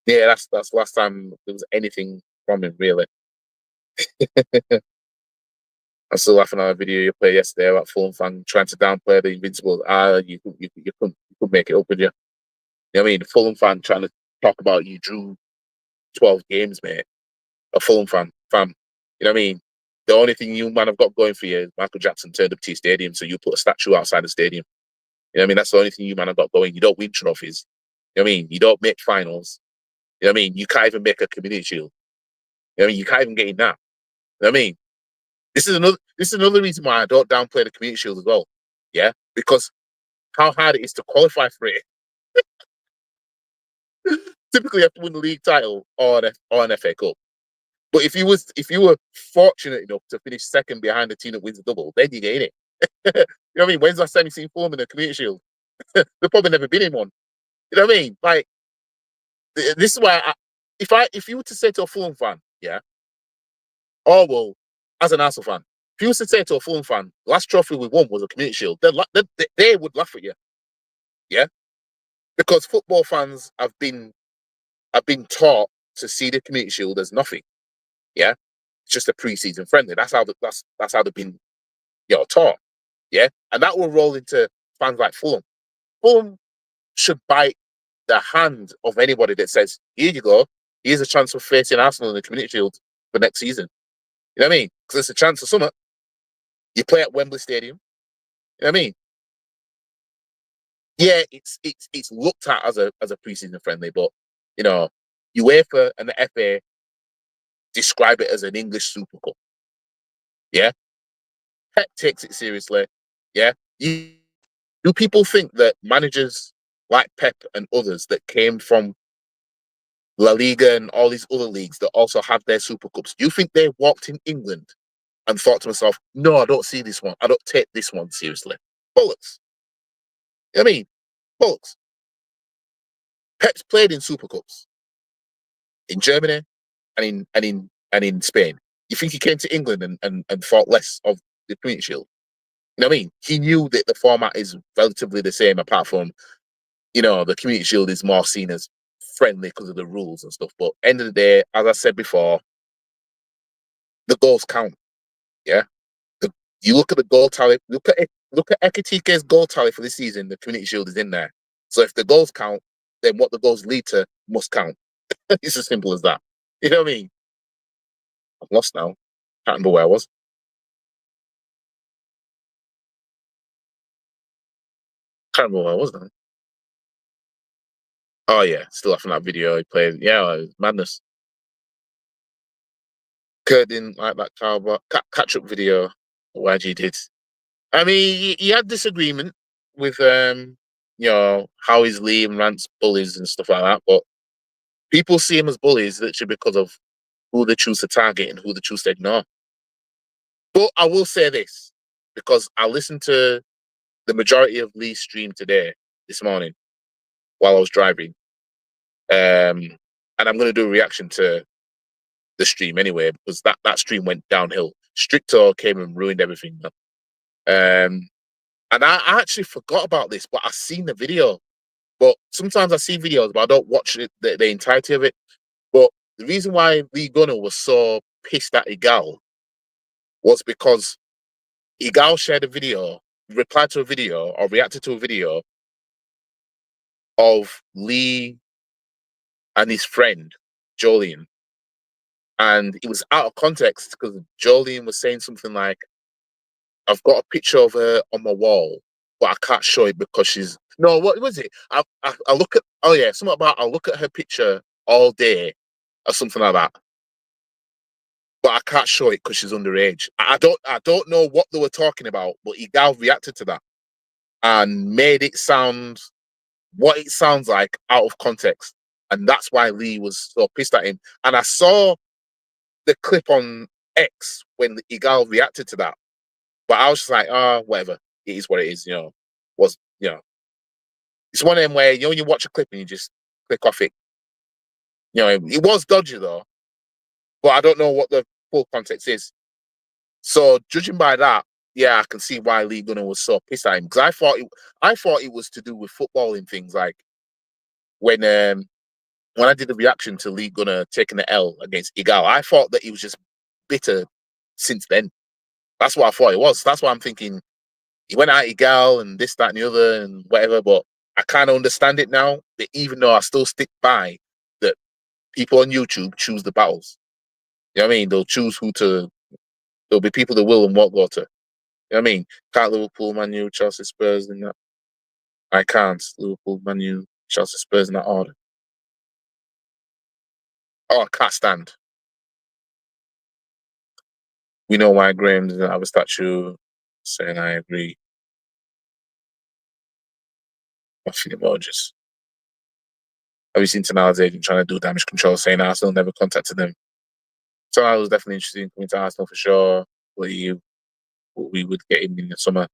Yeah, that's the last time there was anything from him really. I'm still laughing at a video you played yesterday about Fulham fan trying to downplay the Invincibles. You couldn't make it up, could you? You know what I mean? Fulham fan trying to talk about you drew 12 games, mate. A Fulham fan, fam. You know what I mean? The only thing you man have got going for you is Michael Jackson turned up to your stadium, so you put a statue outside the stadium. You know what I mean? That's the only thing you man have got going. You don't win trophies. You know what I mean? You don't make finals. You know what I mean? You can't even make a community shield. You know what I mean? You can't even get in that. You know what I mean? This is another reason why I don't downplay the community shield as well. Yeah? Because how hard it is to qualify for it. Typically you have to win the league title or an FA Cup. But if you were fortunate enough to finish second behind the team that wins the double, then you get in it. You know what I mean? When's the last time you seen Fulham in a community shield? They've probably never been in one. You know what I mean? Like, this is why if you were to say to a Fulham fan, yeah, oh well, as an Arsenal fan, if you were to say to a Fulham fan, last trophy we won was a community shield, they would laugh at you, yeah, because football fans have been taught to see the community shield as nothing, yeah, it's just a pre-season friendly. That's how they've been, taught, yeah, and that will roll into fans like Fulham. Fulham should bite the hand of anybody that says, here you go, here's a chance of facing Arsenal in the Community Shield for next season. You know what I mean? Because it's a chance of summer. You play at Wembley Stadium. You know what I mean? Yeah, it's looked at as a preseason friendly, but UEFA and the FA describe it as an English Super Cup. Yeah, Pep takes it seriously. Yeah, do people think that managers like Pep and others that came from La Liga and all these other leagues that also have their Super Cups, do you think they walked in England and thought to myself, no, I don't see this one. I don't take this one seriously? Bollocks. You know what I mean? Bollocks. Pep's played in Super Cups in Germany and in Spain. You think he came to England and thought less of the Community Shield? You know what I mean? He knew that the format is relatively the same, apart from, the Community Shield is more seen as friendly because of the rules and stuff. But end of the day, as I said before, the goals count. Yeah. You look at the goal tally. Look at Ekitike's goal tally for this season. The Community Shield is in there. So if the goals count, then what the goals lead to must count. It's as simple as that. You know what I mean? I'm lost now. Can't remember where I was. Can't remember where I was now. Oh yeah, still laughing at that video he played. Yeah, it was madness. Kurt didn't like that catch-up video that YG did. I mean, he had disagreement with how his Liam rants bullies and stuff like that, but people see him as bullies literally because of who they choose to target and who they choose to ignore. But I will say this, because I listened to the majority of Lee's stream this morning, while I was driving. And I'm going to do a reaction to the stream anyway, because that stream went downhill. Stricto came and ruined everything. And I actually forgot about this, but I've seen the video. But sometimes I see videos, but I don't watch it, the entirety of it. But the reason why Lee Gunner was so pissed at Igal was because Igal shared a video, replied to a video, or reacted to a video of Lee and his friend, Jolien. And it was out of context because Jolien was saying something like, I've got a picture of her on my wall, but I can't show it because she's... No, what was it? I look at... Oh, yeah, something about I'll look at her picture all day or something like that. But I can't show it because she's underage. I don't know what they were talking about, but Igal reacted to that and made it sound what it sounds like out of context. And that's why Lee was so pissed at him. And I saw the clip on X when Igal reacted to that. But I was just like, whatever. It is what it is, It's one of them where, when you watch a clip and you just click off it. It was dodgy though. But I don't know what the full context is. So judging by that, yeah, I can see why Lee Gunner was so pissed at him. Because I thought it was to do with footballing things, like when I did the reaction to Lee Gunner taking the L against Igal, I thought that he was just bitter since then. That's what I thought it was. That's why I'm thinking he went at Igal and this, that, and the other and whatever. But I kind of understand it now, that even though I still stick by that people on YouTube choose the battles. You know what I mean? They'll choose there'll be people that will and won't go to. You know what I mean? Can't Liverpool, Man U, Chelsea, Spurs in that. I can't. Liverpool, Man U, Chelsea, Spurs in that order. Oh, I can't stand. We know why Graham doesn't have a statue. Saying I agree. Watching emojis. Have you seen Tonali's agent trying to do damage control, saying Arsenal never contacted them? Tonali was definitely interested in coming to Arsenal for sure. We would get him in the summer.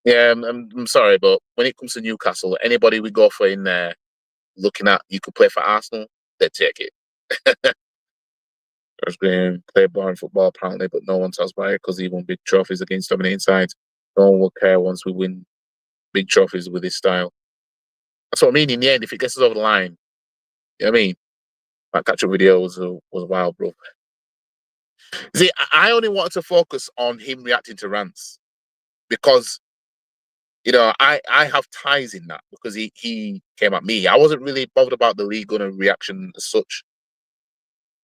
Yeah, I'm sorry, but when it comes to Newcastle, anybody we go for in there looking at you could play for Arsenal, they take it. George Graham played boring football apparently, but no one tells about it because he won big trophies against dominating sides. No one will care once we win big trophies with his style. That's what I mean. In the end, if it gets us over the line, you know what I mean? That catch-up video was wild, bro. See, I only wanted to focus on him reacting to rants because, I have ties in that because he came at me. I wasn't really bothered about the Lee Gunner reaction as such.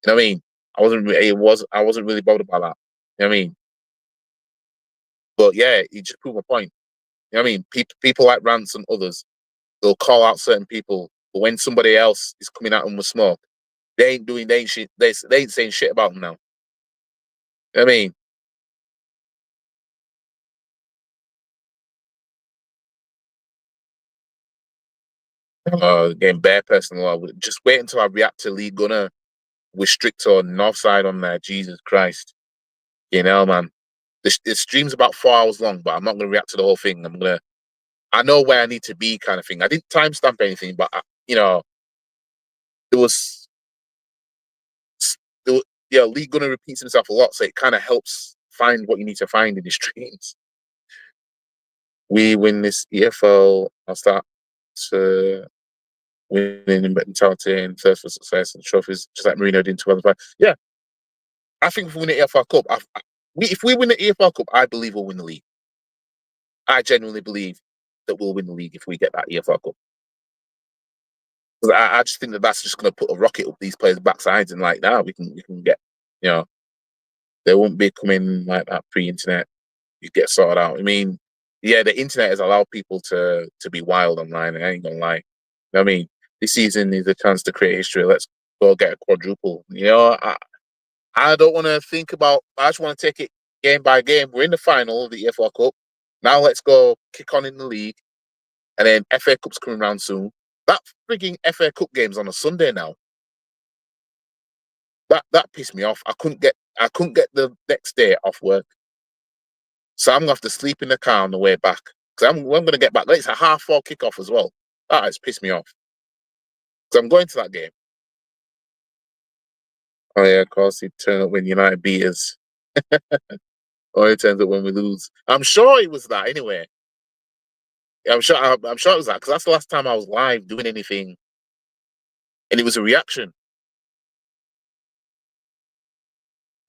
You know what I mean? I wasn't really bothered about that. You know what I mean? But yeah, he just proved my point. You know what I mean? People like Rants and others, they'll call out certain people, but when somebody else is coming at them with smoke, they ain't shit. They ain't saying shit about them now. You know what I mean? Getting bare personal. Just wait until I react to Lee Gunner with Stricto on North Side on there. Jesus Christ. Man. The stream's about 4 hours long, but I'm not going to react to the whole thing. I know where I need to be kind of thing. I didn't timestamp anything, but, there was, Lee Gunner repeats himself a lot, so it kind of helps find what you need to find in the streams. We win this EFL, I'll start to winning in mentality and thirst for success and trophies, just like Mourinho did in 2005. Yeah, I think if we win the EFL Cup, if we win the EFL Cup, I believe we'll win the league. I genuinely believe that we'll win the league if we get that EFL Cup. Because I just think that's just going to put a rocket up these players' backsides, and like that, we can get, they won't be coming like that pre-internet. You get sorted out. I mean, yeah, the internet has allowed people to be wild online. I ain't gonna lie. You know what I mean? This season is a chance to create history. Let's go get a quadruple. I don't want to think about. I just want to take it game by game. We're in the final of the EFL Cup. Now let's go kick on in the league, and then FA Cup's coming around soon. That freaking FA Cup game's on a Sunday now. That pissed me off. I couldn't get the next day off work, so I'm gonna have to sleep in the car on the way back because I'm gonna get back. It's a 4:30 kickoff as well. That has pissed me off. So I'm going to that game. Oh yeah, of course he turned up when United beat us. Or it turns up when we lose. I'm sure it was that anyway. I'm sure it was that because that's the last time I was live doing anything, and it was a reaction.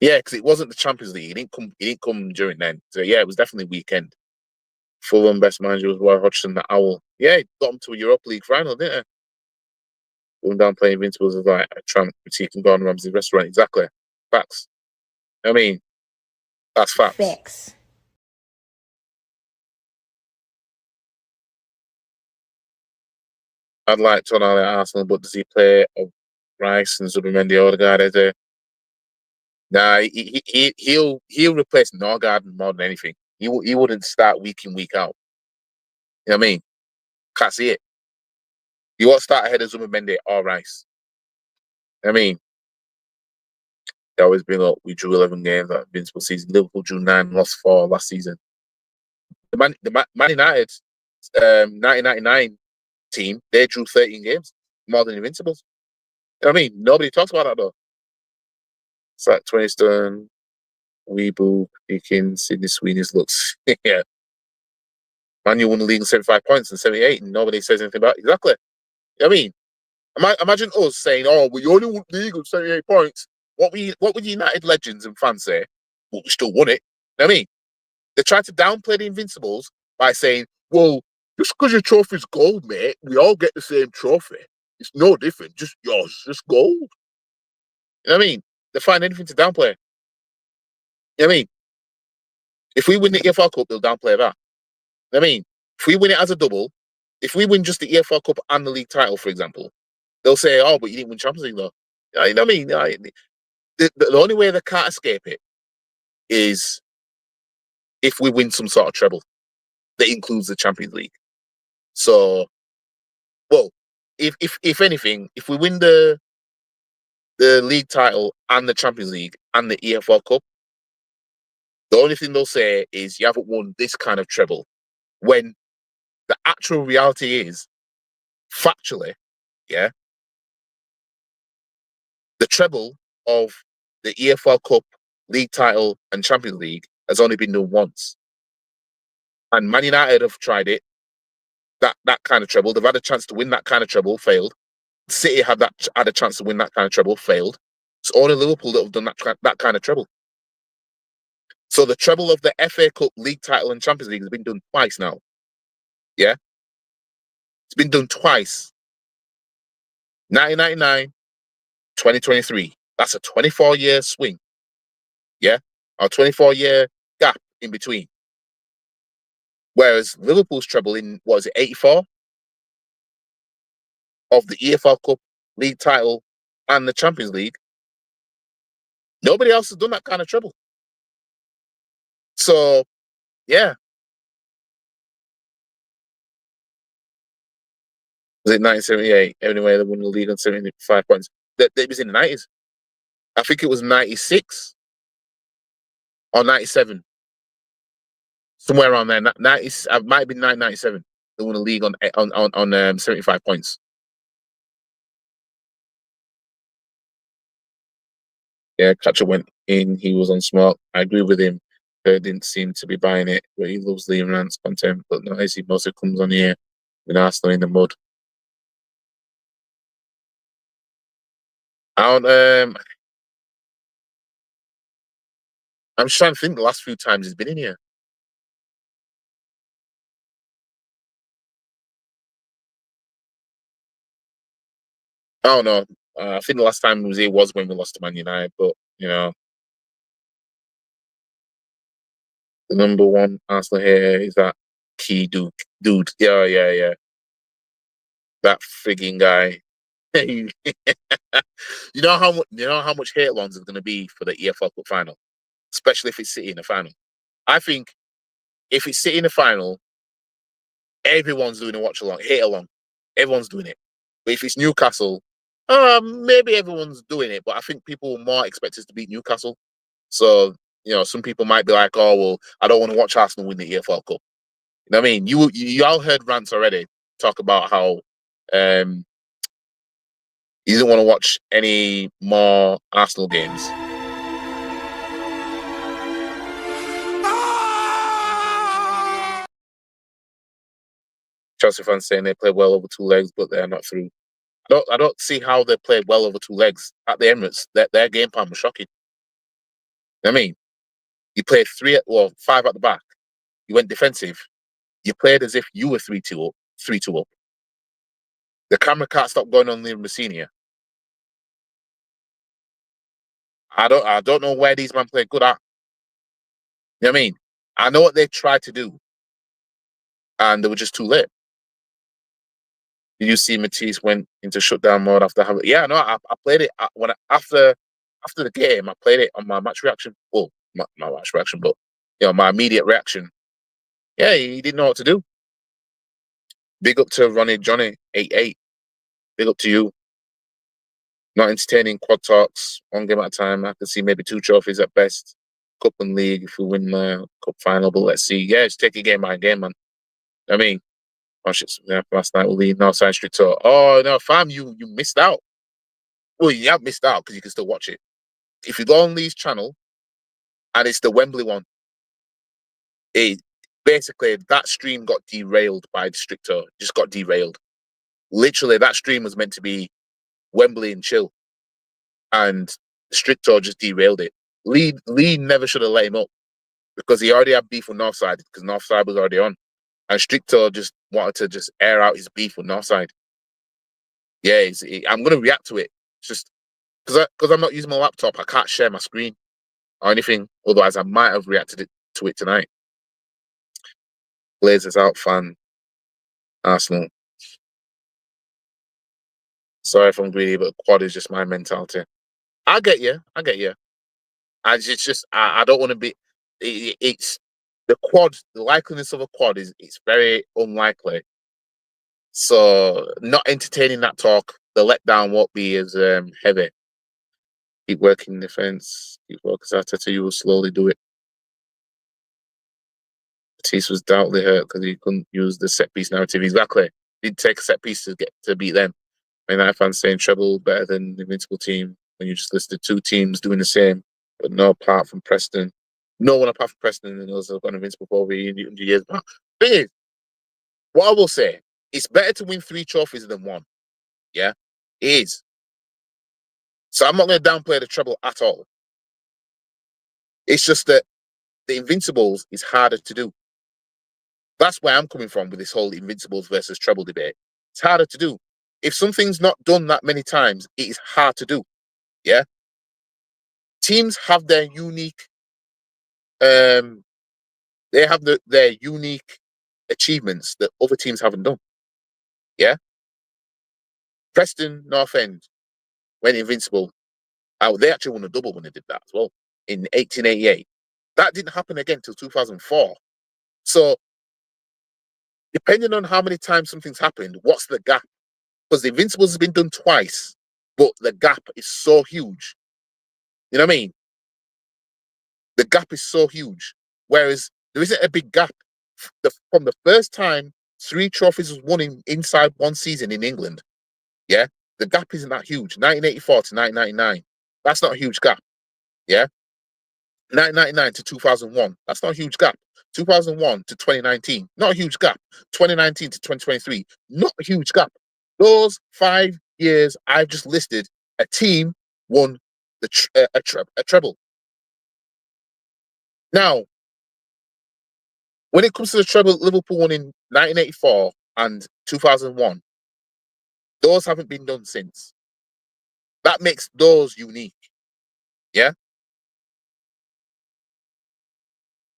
Yeah, because it wasn't the Champions League. It didn't come during then. So yeah, it was definitely weekend. Fulham best manager was Roy Hodgson, the Owl. Yeah, he got him to a Europa League final, didn't it? Going down playing Invincibles is like a tramp critiquing Gordon Ramsay's restaurant. Exactly. Facts. I mean, that's facts. Facts. I'd like Tonali at Arsenal, but does he play Rice and Zubimendi Odegaard? Nah, he'll replace Norgard more than anything. He wouldn't start week in, week out. You know what I mean? Can't see it. You won't start ahead of Zubimendi or Rice. I mean, they always bring up we drew 11 games that Invincible season. Liverpool drew 9, lost 4 last season. The Man United 1999 team, they drew 13 games, more than Invincibles. You know what I mean? Nobody talks about that though. It's like 20 Stone, Weeble, Deakin, Sydney Sweeney's looks. Yeah. Man U won the league with 75 points and 78, and nobody says anything about it. Exactly. You know what I mean? Imagine us saying, oh, we only won the league with 78 points. What would United legends and fans say? Well, we still won it. You know what I mean? They tried to downplay the Invincibles by saying, well, just because your trophy's gold, mate, we all get the same trophy. It's no different. Just yours, just gold. You know what I mean? They find anything to downplay. You know what I mean? If we win the EFL Cup, they'll downplay that. You know what I mean? If we win it as a double, if we win just the EFL Cup and the league title, for example, they'll say, oh, but you didn't win Champions League, though. You know what I mean? The only way they can't escape it is if we win some sort of treble that includes the Champions League. So, well, if anything, if we win the league title and the Champions League and the EFL Cup, the only thing they'll say is you haven't won this kind of treble. When the actual reality is, factually, yeah, the treble of the EFL Cup, league title, and Champions League has only been done once. And Man United have tried it, that kind of treble. They've had a chance to win that kind of treble, failed. City had a chance to win that kind of treble, failed. It's only Liverpool that have done that kind of treble. So the treble of the FA Cup, league title, and Champions League has been done twice now. Yeah? It's been done twice. 1999, 2023. That's a 24-year swing. Yeah? A 24-year gap in between. Whereas Liverpool's treble in, 84? Of the EFL Cup, league title, and the Champions League. Nobody else has done that kind of treble. So, yeah. Was it 1978? Anyway, they won the league on 75 points. That was in the 90s. I think it was 96 or 97. Somewhere around there. 90, it might have been 1997. They won the league on 75 points. Yeah, Catcher went in. He was on smart. I agree with him. Didn't seem to be buying it, but he loves Liam Rance content. But no, he mostly comes on here with Arsenal in the mud. I'm just trying to think the last few times he's been in here. I don't know. I think the last time he was here was when we lost to Man United, but you know, the number one Arsenal here is that key dude. Yeah. That frigging guy. you know how much hate Lons is going to be for the EFL Cup final, especially if it's City in the final. I think if it's City in the final, everyone's doing a watch along, hate along. Everyone's doing it. But if it's Newcastle, maybe everyone's doing it, but I think people more expect us to beat Newcastle. So, some people might be like, oh, well, I don't want to watch Arsenal win the EFL Cup. You know what I mean? You all heard rants already talk about how you didn't want to watch any more Arsenal games. Chelsea fans saying they played well over two legs, but they're not through. I don't see how they played well over two legs at the Emirates. Their game plan was shocking. You know what I mean? You played 5 at the back. You went defensive. You played as if you were 3-2 up. 3-2 up. The camera can't stop going on near Messina. I don't know where these men play good at. You know what I mean? I know what they tried to do, and they were just too late. Did you see Matisse went into shutdown mode after having? Yeah, no, I played it after the game. I played it on my match reaction. Well, my match reaction, but my immediate reaction. Yeah, he didn't know what to do. Big up to Ronnie Johnny 88. Big up to you. Not entertaining quad talks, one game at a time. I can see maybe 2 trophies at best. Cup and league if we win the cup final, but let's see. Yeah, just take it game by game, man. I mean, last night we'll lead Northside Street Tour. Oh no, fam, you missed out. Well, you have missed out because you can still watch it. If you go on Lee's channel, and it's the Wembley one, basically that stream got derailed by the Strict Tour. Just got derailed. Literally, that stream was meant to be Wembley and chill, and Strict Tour just derailed it. Lee never should have let him up because he already had beef with Northside because Northside was already on, and Strict Tour just wanted to just air out his beef with Northside. Yeah, I'm gonna react to it. It's just because I'm not using my laptop, I can't share my screen or anything. Otherwise, I might have reacted to it tonight. Blazers out fan, Arsenal. Sorry if I'm greedy, but quad is just my mentality. I get you. I don't want to be. It's the quad. The likeliness of a quad is it's very unlikely. So not entertaining that talk. The letdown won't be as heavy. Keep working defense. Keep working Arteta. You will slowly do it. Matisse was doubtfully hurt because he couldn't use the set piece narrative. Exactly. He'd take a set piece to beat them. Man United fans saying treble better than the Invincible team when you just listed 2 teams doing the same, but no one apart from Preston and those have got Invincible for over 100 years. But thing is, what I will say, it's better to win 3 trophies than 1. Yeah, it is. So I'm not going to downplay the treble at all. It's just that the Invincibles is harder to do. That's where I'm coming from with this whole Invincibles versus treble debate. It's harder to do. If something's not done that many times, it is hard to do. Yeah. Teams have their unique, their unique achievements that other teams haven't done. Yeah. Preston North End went invincible. They actually won a double when they did that as well in 1888. That didn't happen again until 2004. So, depending on how many times something's happened, what's the gap? Because the Invincibles has been done twice, but the gap is so huge. You know what I mean? The gap is so huge. Whereas there isn't a big gap. From the first time 3 trophies was won inside one season in England, yeah, the gap isn't that huge. 1984 to 1999, that's not a huge gap. Yeah, 1999 to 2001, that's not a huge gap. 2001 to 2019, not a huge gap. 2019 to 2023, not a huge gap. Those 5 years I've just listed, a team won a treble. Now, when it comes to the treble Liverpool won in 1984 and 2001, those haven't been done since. That makes those unique. Yeah.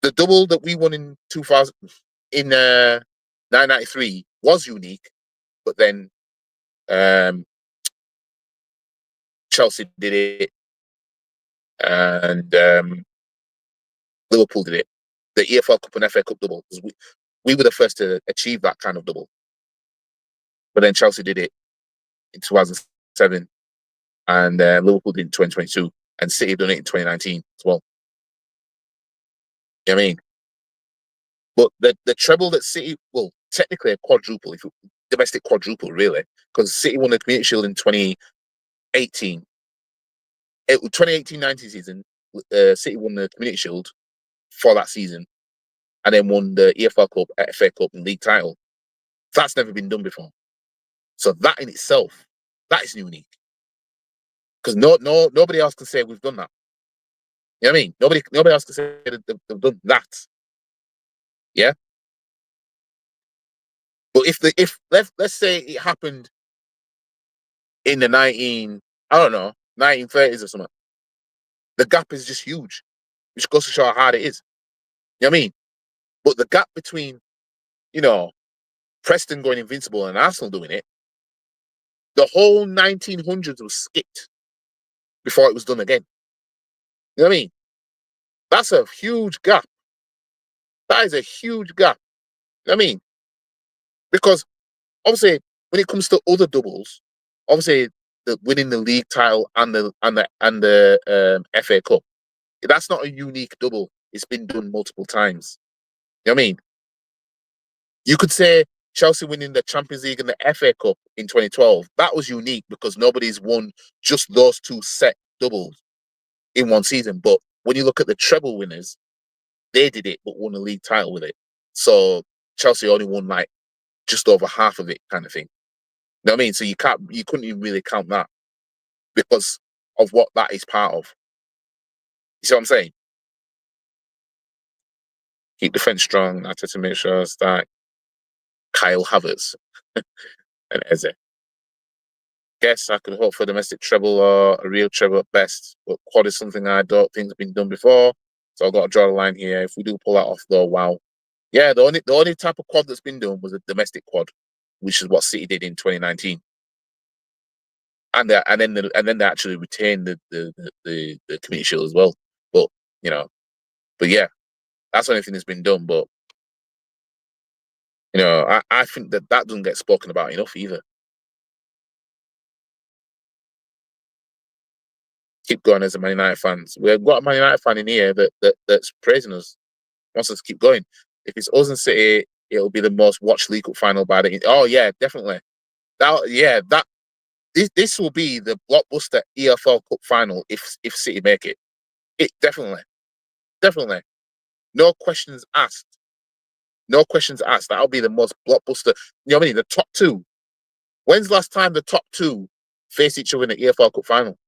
The double that we won in 1993 was unique, but then Chelsea did it, and Liverpool did it. The EFL Cup and FA Cup double. We were the first to achieve that kind of double. But then Chelsea did it in 2007, and Liverpool did it in 2022, and City done it in 2019 as well. You know what I mean? But the treble that City, well, technically a quadruple, domestic quadruple, really, because City won the Community Shield in 2018. 2018-19 season, City won the Community Shield for that season, and then won the EFL Cup, FA Cup, and league title. That's never been done before. So that in itself, that is unique. Because nobody else can say we've done that. You know what I mean? Nobody else can say that they've done that. Yeah. But if let's say it happened in the 1930s or something, the gap is just huge, which goes to show how hard it is. You know what I mean? But the gap between, Preston going invincible and Arsenal doing it, the whole 1900s was skipped before it was done again. You know what I mean? That's a huge gap. That is a huge gap. You know what I mean? Because obviously, when it comes to other doubles, obviously winning the league title and the FA Cup, that's not a unique double. It's been done multiple times. You know what I mean? You could say Chelsea winning the Champions League and the FA Cup in 2012. That was unique because nobody's won just those two set doubles in one season. But when you look at the treble winners, they did it but won a league title with it. So Chelsea only won like just over half of it, kind of thing. You know what I mean? So you couldn't even really count that because of what that is part of. You see what I'm saying? Keep defense strong. I had to make sure that Kyle Havertz and Eze. Guess I could hope for a domestic treble or a real treble at best, but quad is something I don't think has been done before. So I've got to draw the line here. If we do pull that off, though, wow. Yeah, the only type of quad that's been done was a domestic quad, which is what City did in 2019. And then they actually retained the Community Shield as well. But yeah, that's the only thing that's been done. But I think that doesn't get spoken about enough either. Keep going as a Man United fans. We've got a Man United fan in here that's praising us, wants us to keep going. If it's us and City, it'll be the most watched League Cup final by the. Oh yeah, definitely. This will be the blockbuster EFL Cup final if City make it. It definitely. No questions asked. No questions asked. That'll be the most blockbuster. You know what I mean? The top two. When's the last time the top two face each other in the EFL Cup final?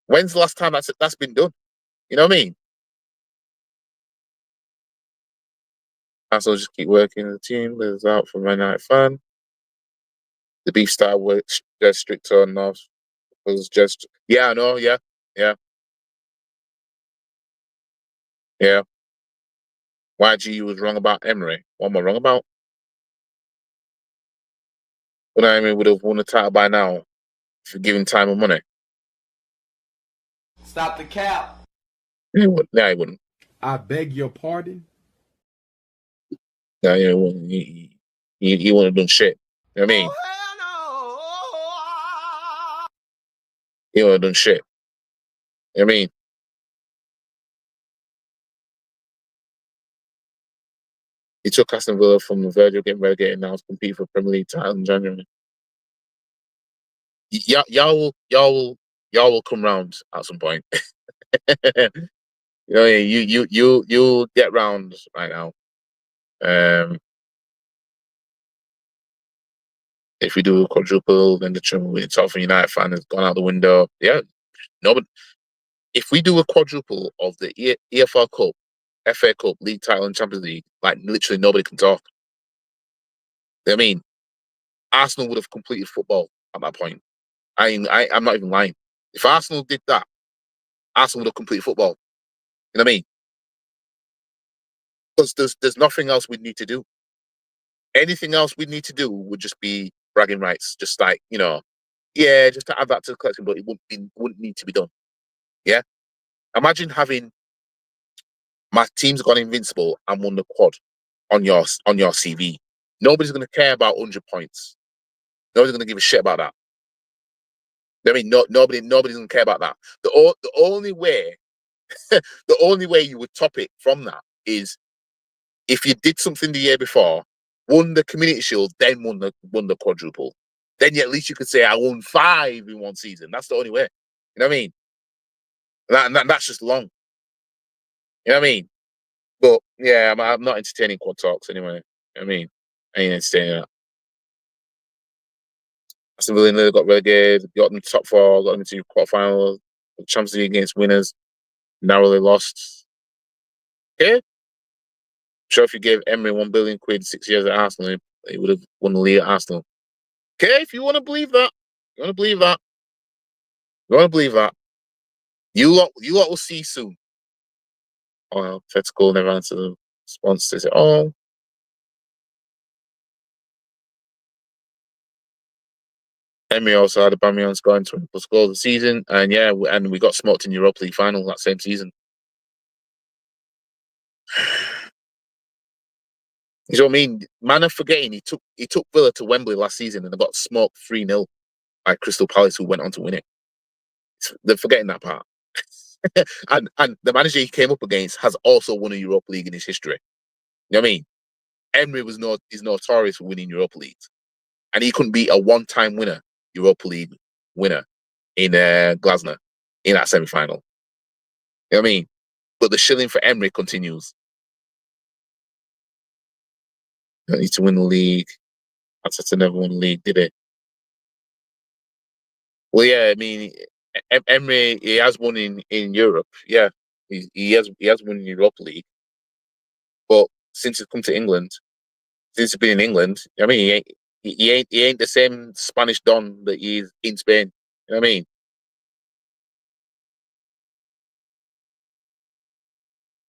When's the last time that's been done? You know what I mean? So just keep working the team. Lives out for Man United fan. The beef star works just strict on North. Was just I know, yeah. YG was wrong about Emery. What am I wrong about? But Emery would have won the title by now for giving time and money. Stop the cap. He wouldn't. I beg your pardon? No, he wouldn't. He wouldn't have done shit. You know what I mean? He wouldn't have done shit. You know what I mean? He took Aston Villa from the verge of getting relegated now to compete for Premier League title in January. Y'all will come round at some point. You get round right now. If we do a quadruple, then the triple with top United fan has gone out the window. Yeah, no, but if we do a quadruple of the EFL Cup, FA Cup, League title, and Champions League, like literally nobody can talk. I mean, Arsenal would have completed football at that point. I'm not even lying. If Arsenal did that, Arsenal would have completed football. You know what I mean? Because there's nothing else we need to do. Anything else we need to do would just be bragging rights. Just like, Yeah, just to add that to the collection, but it wouldn't need to be done. Yeah, imagine having my team's gone invincible and won the quad on your CV. Nobody's gonna care about 100 points. Nobody's gonna give a shit about that. I mean, nobody's gonna care about that. The only way, the only way you would top it from that is if you did something the year before, won the Community Shield, then won the quadruple. Then at least you could say I won 5 in one season. That's the only way. You know what I mean? That's just long. You know what I mean? But yeah, I'm not entertaining quad talks anyway. You know what I mean? I ain't entertaining that. Aston Villa got relegated, got them to top 4, got them to quarterfinal, Champions League against winners, narrowly lost. Okay? Sure, if you gave Emery £1 billion 6 years at Arsenal, he would have won the league at Arsenal. Okay, if you want to believe that, you want to believe that, you want to believe that. You lot will see soon. Oh, well, Fetskoll never answered the response. They said, "Oh, Emery also had Aubameyang scoring 20+ goals the season, and yeah, and we got smoked in Europa League final that same season." You know what I mean? Man, I'm forgetting he took Villa to Wembley last season and they got smoked 3-0 by Crystal Palace, who went on to win it. They're forgetting that part. and the manager he came up against has also won a Europa League in his history. You know what I mean? Emery is notorious for winning Europa Leagues, and he couldn't beat a one-time winner, Europa League winner in Glasgow in that semi-final. You know what I mean? But the shilling for Emery continues. Don't need to win the league. Arteta never won the league, did it? Well, yeah, I mean, Emery, he has won in Europe. Yeah, he has won in Europa League. But since he's come to England, since he's been in England, I mean, he ain't the same Spanish Don that he is in Spain. You know what I mean?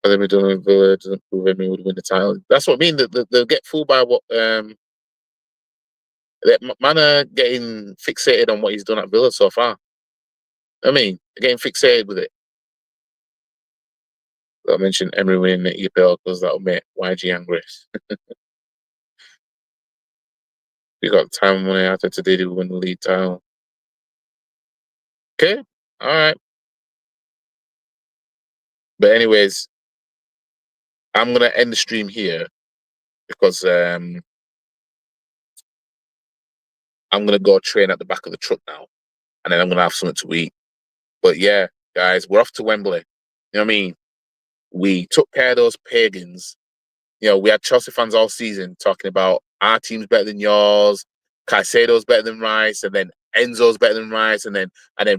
Villa doesn't prove Emery would win the title. That's what I mean. They'll get fooled by what man are getting fixated on what he's done at Villa so far. I mean, they're getting fixated with it. I mentioned Emery winning the EFL because that'll make YG angry. We got time and money after today to win the league title. Okay, all right. But anyways, I'm gonna end the stream here because I'm gonna go train at the back of the truck now, and then I'm gonna have something to eat. But yeah, guys, we're off to Wembley. You know what I mean? We took care of those pagans. You know, we had Chelsea fans all season talking about our team's better than yours, Caicedo's better than Rice, and then Enzo's better than Rice, and then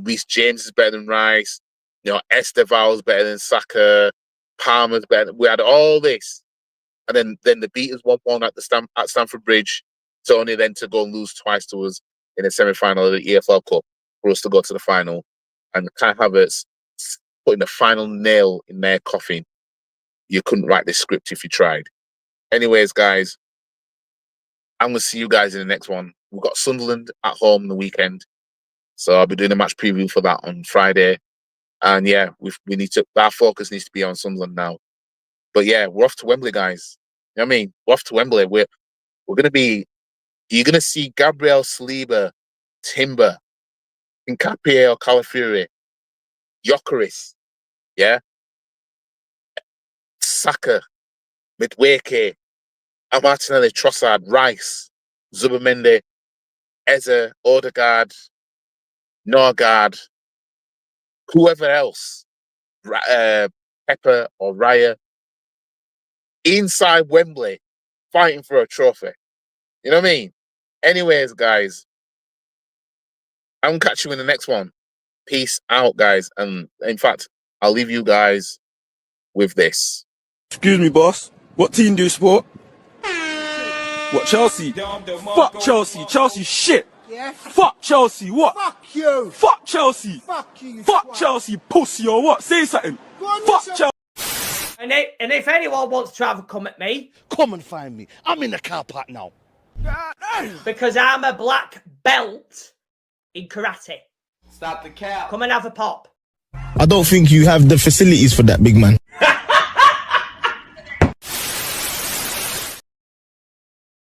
Reece James is better than Rice. You know, Esteval's better than Saka, Palmer's better. We had all this, and then the beaters 1-1 at Stamford Bridge, so only then to go and lose twice to us in the semi-final of the EFL Cup for us to go to the final, and Kai Havertz putting the final nail in their coffin. You couldn't write this script if you tried. Anyways, guys, I'm going to see you guys in the next one. We've got Sunderland at home the weekend. So I'll be doing a match preview for that on Friday. And yeah, our focus needs to be on Sunderland now. But yeah, we're off to Wembley, guys. You know what I mean? We're off to Wembley. You're going to see Gabriel Saliba, Timber, Nkapie or Calafiori, Gyökeres, yeah? Saka, Midweke, Martinelli, Trossard, Rice, Zubimendi, Eze, Odegaard, Norgard, whoever else, Pepper or Raya, inside Wembley, fighting for a trophy. You know what I mean? Anyways, guys, I'm catching you in the next one. Peace out, guys. And in fact, I'll leave you guys with this. Excuse me, boss. What team do you support? What, Chelsea? Fuck Chelsea. Chelsea shit. Yeah? Fuck Chelsea. What? Fuck you! Fuck Chelsea. Fuck you! Fuck twat. Chelsea, pussy or what? Say something. Go on, Fuck listen. Chelsea. And if anyone wants to have a come at me, Come and find me. I'm in the car park now. because I'm a black belt, in karate. Stop the cap. Come and have a pop. I don't think you have the facilities for that, big man.